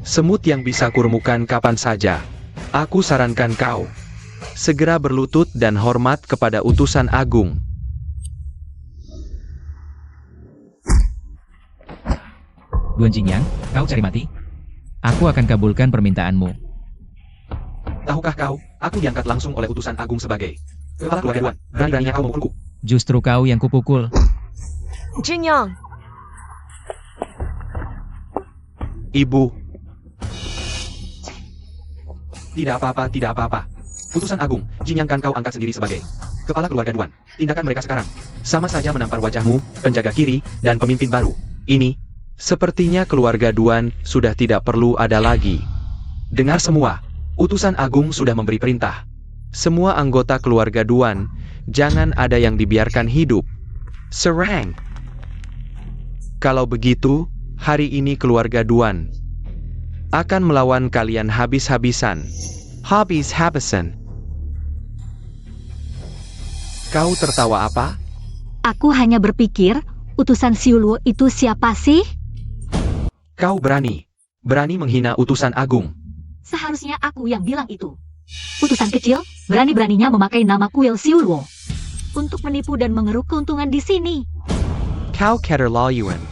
Semut yang bisa kuremukan kapan saja. Aku sarankan kau. Segera berlutut dan hormat kepada utusan agung. Duan Jingyang, kau cari mati? Aku akan kabulkan permintaanmu. Tahukah kau, aku diangkat langsung oleh utusan agung sebagai kepala keluarga Duan. Berani-beraninya kau memukulku. Justru kau yang kupukul. Jingyang, Ibu. Tidak apa-apa, tidak apa-apa. Utusan agung, Jingyang kan kau angkat sendiri sebagai kepala keluarga Duan. Tindakan mereka sekarang sama saja menampar wajahmu, penjaga kiri, dan pemimpin baru. Ini, sepertinya keluarga Duan sudah tidak perlu ada lagi. Dengar semua, utusan agung sudah memberi perintah. Semua anggota keluarga Duan, jangan ada yang dibiarkan hidup. Serang! Kalau begitu, hari ini keluarga Duan akan melawan kalian habis-habisan. Habis-habisan. Kau tertawa apa? Aku hanya berpikir, utusan Siuluo itu siapa sih? Kau berani menghina utusan agung. Seharusnya aku yang bilang itu. Utusan kecil, berani-beraninya memakai nama kuil Siuluo untuk menipu dan mengeruk keuntungan di sini. Kau keterlaluan.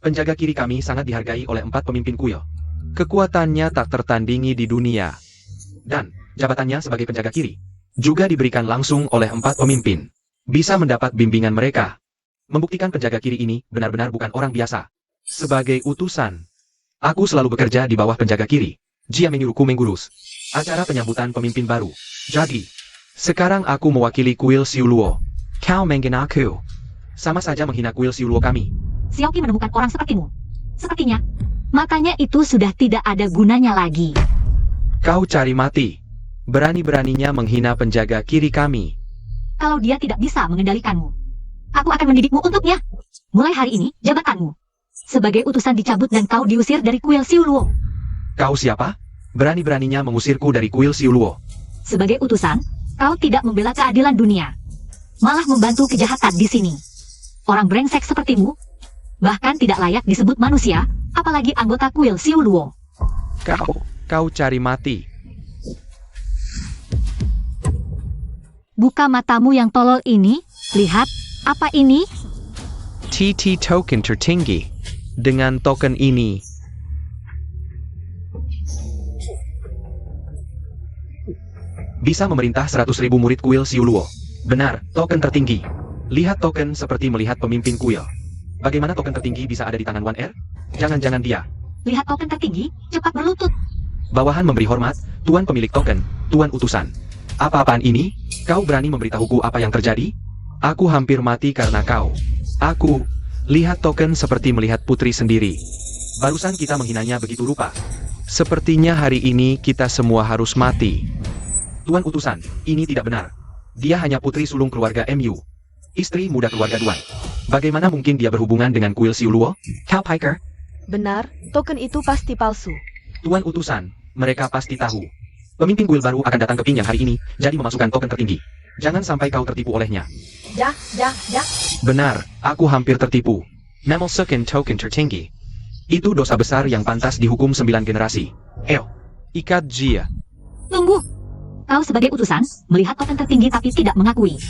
Penjaga kiri kami sangat dihargai oleh 4 pemimpin kuil. Kekuatannya tak tertandingi di dunia. Dan, jabatannya sebagai penjaga kiri juga diberikan langsung oleh 4 pemimpin. Bisa mendapat bimbingan mereka. Membuktikan penjaga kiri ini benar-benar bukan orang biasa. Sebagai utusan, aku selalu bekerja di bawah penjaga kiri. Dia menyuruhku mengurus acara penyambutan pemimpin baru. Jadi, sekarang aku mewakili kuil Siuluo. Kau menghina aku. Sama saja menghina kuil Siuluo kami. Xiaoqi menemukan orang sepertimu. Sepertinya, makanya itu sudah tidak ada gunanya lagi. Kau cari mati. Berani-beraninya menghina penjaga kiri kami. Kalau dia tidak bisa mengendalikanmu, aku akan mendidikmu untuknya. Mulai hari ini, jabatanmu sebagai utusan dicabut dan kau diusir dari kuil Siuluo. Kau siapa? Berani-beraninya mengusirku dari kuil Siuluo. Sebagai utusan, kau tidak membela keadilan dunia, malah membantu kejahatan di sini. Orang brengsek sepertimu bahkan tidak layak disebut manusia, apalagi anggota kuil Siuluo. Kau cari mati. Buka matamu yang tolol ini, lihat, apa ini? TT token tertinggi. Dengan token ini, bisa memerintah 100.000 murid kuil Siuluo. Benar, token tertinggi. Lihat token seperti melihat pemimpin kuil. Bagaimana token tertinggi bisa ada di tangan Wan Er? Jangan-jangan dia. Lihat token tertinggi, cepat berlutut. Bawahan memberi hormat, tuan pemilik token, tuan utusan. Apa-apaan ini? Kau berani memberitahuku apa yang terjadi? Aku hampir mati karena kau. Aku, lihat token seperti melihat putri sendiri. Barusan kita menghinanya begitu rupa. Sepertinya hari ini kita semua harus mati. Tuan utusan, ini tidak benar. Dia hanya putri sulung keluarga MU. Istri muda keluarga Duan. Bagaimana mungkin dia berhubungan dengan kuil Siu Luo? Cow Piker? Benar, token itu pasti palsu. Tuan utusan, mereka pasti tahu. Pemimpin kuil baru akan datang ke Ping yang hari ini, jadi memasukkan token tertinggi. Jangan sampai kau tertipu olehnya. Jah. Benar, aku hampir tertipu. Memasukkan token tertinggi. Itu dosa besar yang pantas dihukum 9 generasi. Ikat Jia. Tunggu. Kau sebagai utusan, melihat token tertinggi tapi tidak mengakui.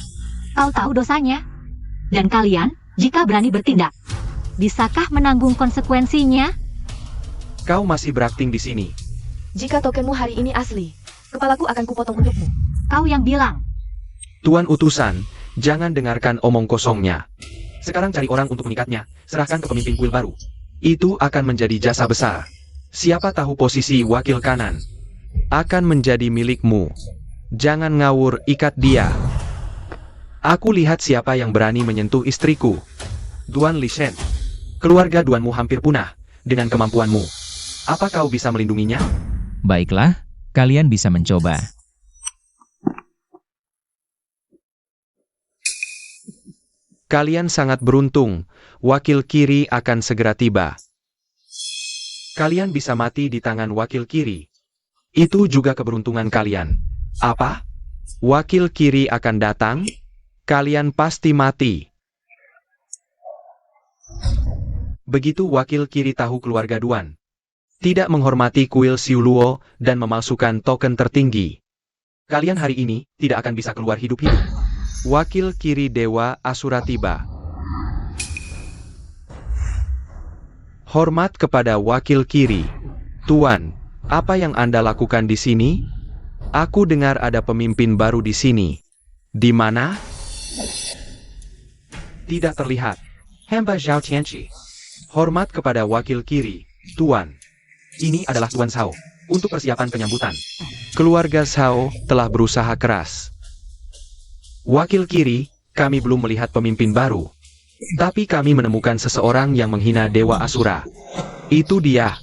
Kau tahu dosanya. Dan kalian, jika berani bertindak, bisakah menanggung konsekuensinya? Kau masih berakting di sini. Jika tokenmu hari ini asli, kepalaku akan kupotong untukmu. Kau yang bilang. Tuan utusan, jangan dengarkan omong kosongnya. Sekarang cari orang untuk mengikatnya, serahkan ke pemimpin kuil baru. Itu akan menjadi jasa besar. Siapa tahu posisi wakil kanan akan menjadi milikmu. Jangan ngawur, ikat dia. Aku lihat siapa yang berani menyentuh istriku. Duan Lishen. Keluarga Duanmu hampir punah dengan kemampuanmu. Apa kau bisa melindunginya? Baiklah, kalian bisa mencoba. Kalian sangat beruntung, wakil kiri akan segera tiba. Kalian bisa mati di tangan wakil kiri. Itu juga keberuntungan kalian. Apa? Wakil kiri akan datang? Kalian pasti mati. Begitu wakil kiri tahu keluarga Duan tidak menghormati kuil Siu Luo dan memalsukan token tertinggi. Kalian hari ini tidak akan bisa keluar hidup-hidup. Wakil kiri Dewa Asura tiba. Hormat kepada wakil kiri. Tuan, apa yang Anda lakukan di sini? Aku dengar ada pemimpin baru di sini. Di mana? Tidak terlihat. Hamba Zhao Tianqi. Hormat kepada wakil kiri. Tuan, ini adalah Tuan Shao. Untuk persiapan penyambutan. Keluarga Shao telah berusaha keras. Wakil kiri, kami belum melihat pemimpin baru. Tapi kami menemukan seseorang yang menghina Dewa Asura. Itu dia.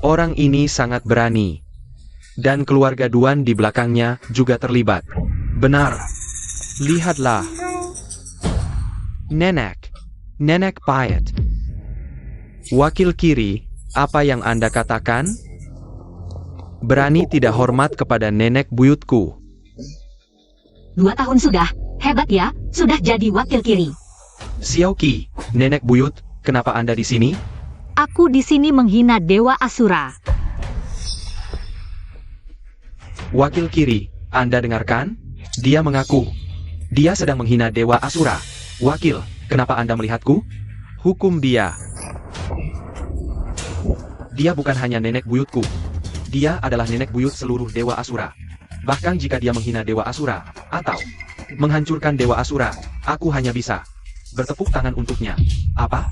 Orang ini sangat berani. Dan keluarga Duan di belakangnya juga terlibat. Benar. Lihatlah. Nenek Payet. Wakil kiri, apa yang Anda katakan? Berani tidak hormat kepada nenek buyutku. 2 tahun sudah, hebat ya, sudah jadi wakil kiri. Xiaoqi, nenek buyut, kenapa Anda di sini? Aku di sini menghina Dewa Asura. Wakil kiri, Anda dengarkan? Dia mengaku. Dia sedang menghina Dewa Asura. Wakil, kenapa Anda melihatku? Hukum dia. Dia bukan hanya nenek buyutku. Dia adalah nenek buyut seluruh Dewa Asura. Bahkan jika dia menghina Dewa Asura, atau menghancurkan Dewa Asura, aku hanya bisa bertepuk tangan untuknya. Apa?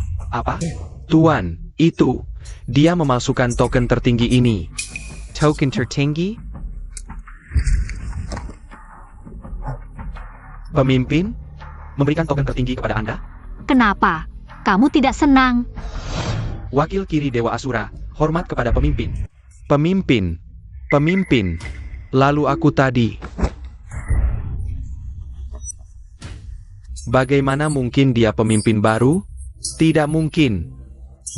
Tuan, itu. Dia memalsukan token tertinggi ini. Token tertinggi? Pemimpin? Memberikan token tertinggi kepada Anda? Kenapa? Kamu tidak senang? Wakil kiri Dewa Asura, hormat kepada pemimpin. Pemimpin. Lalu aku tadi. Bagaimana mungkin dia pemimpin baru? Tidak mungkin.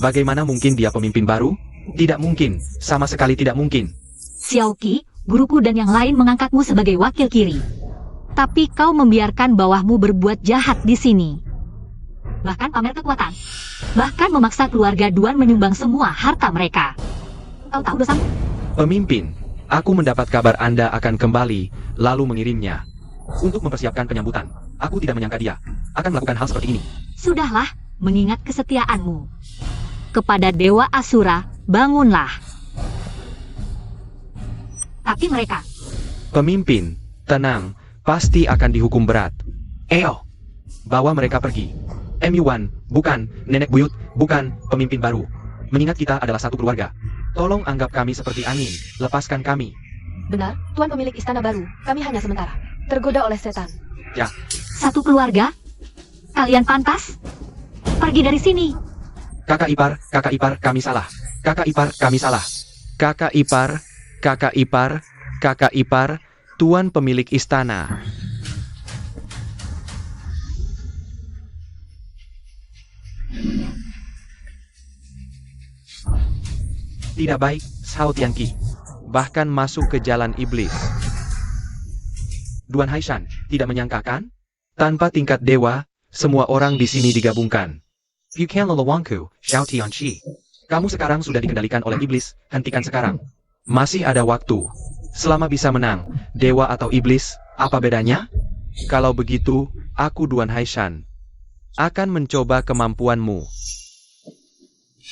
Bagaimana mungkin dia pemimpin baru? Tidak mungkin, sama sekali tidak mungkin. Xiaoqi, guruku dan yang lain mengangkatmu sebagai wakil kiri. Tapi kau membiarkan bawahmu berbuat jahat di sini. Bahkan pamer kekuatan. Bahkan memaksa keluarga Duan menyumbang semua harta mereka. Kau tahu dosamu? Pemimpin, aku mendapat kabar Anda akan kembali, lalu mengirimnya. Untuk mempersiapkan penyambutan, aku tidak menyangka dia akan melakukan hal seperti ini. Sudahlah, mengingat kesetiaanmu kepada Dewa Asura, bangunlah. Tapi mereka... Pemimpin, tenang, pasti akan dihukum berat. Bawa mereka pergi. MU1, bukan, nenek buyut, bukan, pemimpin baru. Mengingat kita adalah satu keluarga. Tolong anggap kami seperti angin, lepaskan kami. Benar, Tuan pemilik istana baru. Kami hanya sementara tergoda oleh setan. Ya, Satu keluarga? Kalian pantas? Pergi dari sini. kakak ipar, kami salah. Kakak ipar, Tuan pemilik istana. Tidak baik, Sao Tianqi. Bahkan masuk ke jalan iblis. Duan Haishan, tidak menyangka kan? Tanpa tingkat dewa, semua orang di sini digabungkan. Bukan lelawangku, Xiao Tianqi. Kamu sekarang sudah dikendalikan oleh iblis, hentikan sekarang. Masih ada waktu. Selama bisa menang, dewa atau iblis, apa bedanya? Kalau begitu, aku Duan Haishan akan mencoba kemampuanmu.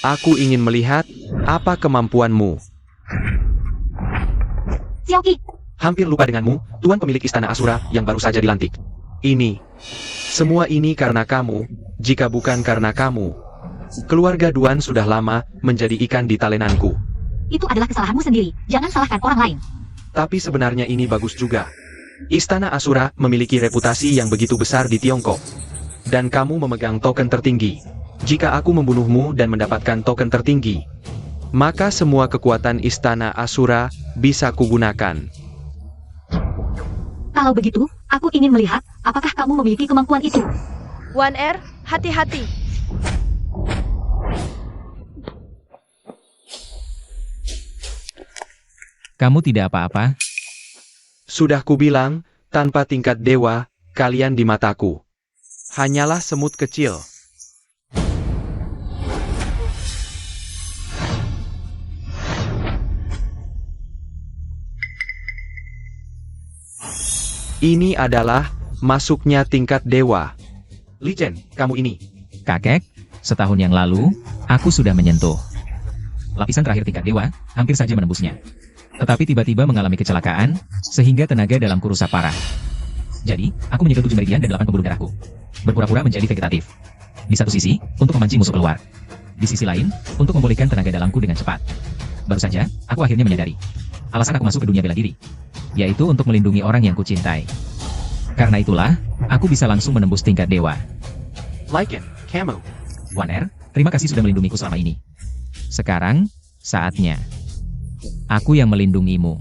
Aku ingin melihat apa kemampuanmu. Xiaoqi, Hampir lupa denganmu, Tuan pemilik Istana Asura yang baru saja dilantik. Semua ini karena kamu, jika bukan karena kamu. Keluarga Duan sudah lama menjadi ikan di talenanku. itu adalah kesalahanmu sendiri. Jangan salahkan orang lain. Tapi sebenarnya ini bagus juga. Istana Asura memiliki reputasi yang begitu besar di Tiongkok. Dan kamu memegang token tertinggi. Jika aku membunuhmu dan mendapatkan token tertinggi, maka semua kekuatan Istana Asura bisa kugunakan. Kalau begitu, aku ingin melihat apakah kamu memiliki kemampuan itu. Wan Er, hati-hati. Kamu tidak apa-apa? Sudah kubilang, tanpa tingkat dewa, kalian di mataku hanyalah semut kecil. Ini adalah masuknya tingkat dewa. Li Chen, kamu ini. Kakek, setahun yang lalu, aku sudah menyentuh lapisan terakhir tingkat dewa, hampir saja menembusnya. Tetapi tiba-tiba mengalami kecelakaan, sehingga tenaga dalamku rusak parah. Jadi, aku menyegel 7 meridian dan 8 pembuluh darahku. Berpura-pura menjadi vegetatif. Di satu sisi, untuk memancing musuh keluar. Di sisi lain, untuk memulihkan tenaga dalamku dengan cepat. Baru saja, aku akhirnya menyadari alasan aku masuk ke dunia bela diri, yaitu untuk melindungi orang yang kucintai. Karena itulah, aku bisa langsung menembus tingkat dewa. Lycan, kamu. Wan Er, terima kasih sudah melindungiku selama ini. Sekarang, saatnya. Aku yang melindungimu.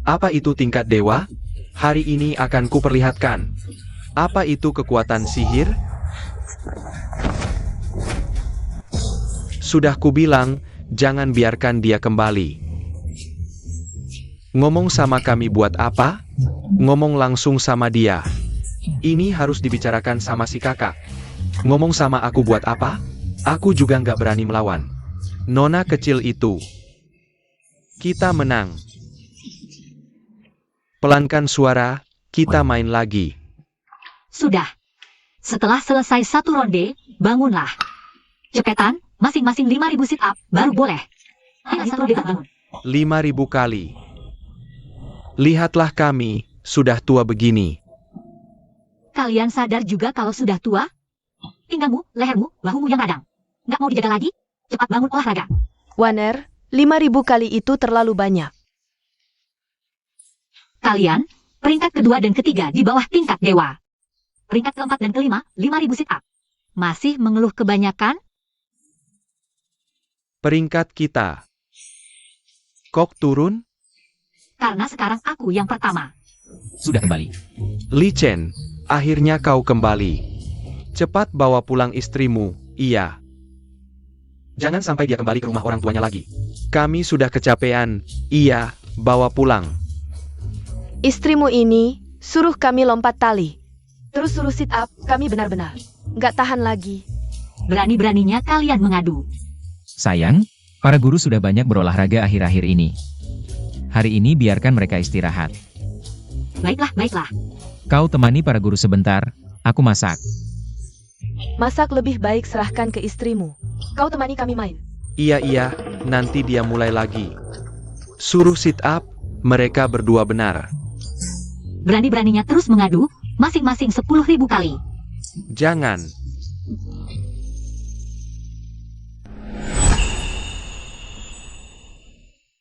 Apa itu tingkat dewa? Hari ini akan kuperlihatkan. Apa itu kekuatan sihir? Sudah kubilang, jangan biarkan dia kembali. Ngomong sama kami buat apa? Ngomong langsung sama dia. Ini harus dibicarakan sama si kakak. Ngomong sama aku buat apa? Aku juga nggak berani melawan. Nona kecil itu. Kita menang. Pelankan suara, kita main lagi. Sudah. Setelah selesai satu ronde, bangunlah. Cepetan, masing-masing 5.000 sit up, baru boleh. Ayo satu ronde bangun. 5.000 kali. Lihatlah kami, sudah tua begini. Kalian sadar juga kalau sudah tua? Pinggangmu, lehermu, bahumu yang radang. Nggak mau dijaga lagi? Cepat bangun olahraga. Wan Er, 5.000 kali itu terlalu banyak. Kalian, peringkat kedua dan ketiga di bawah tingkat dewa. Peringkat keempat dan kelima, 5.000 sit up. Masih mengeluh kebanyakan? Peringkat kita. Kok turun? Karena sekarang aku yang pertama. Sudah kembali. Li Chen, akhirnya kau kembali. Cepat bawa pulang istrimu, iya. Jangan sampai dia kembali ke rumah orang tuanya lagi. Kami sudah kecapean, iya, bawa pulang. Istrimu ini, suruh kami lompat tali. Terus suruh sit up, kami benar-benar nggak tahan lagi. Berani-beraninya kalian mengadu. Sayang, para guru sudah banyak berolahraga akhir-akhir ini. Hari ini biarkan mereka istirahat. Baiklah, baiklah. Kau temani para guru sebentar, aku masak. Masak lebih baik serahkan ke istrimu. Kau temani kami main. Iya, nanti dia mulai lagi. Suruh sit up, mereka berdua benar. Berani-beraninya terus mengadu, masing-masing 10.000 kali. Jangan.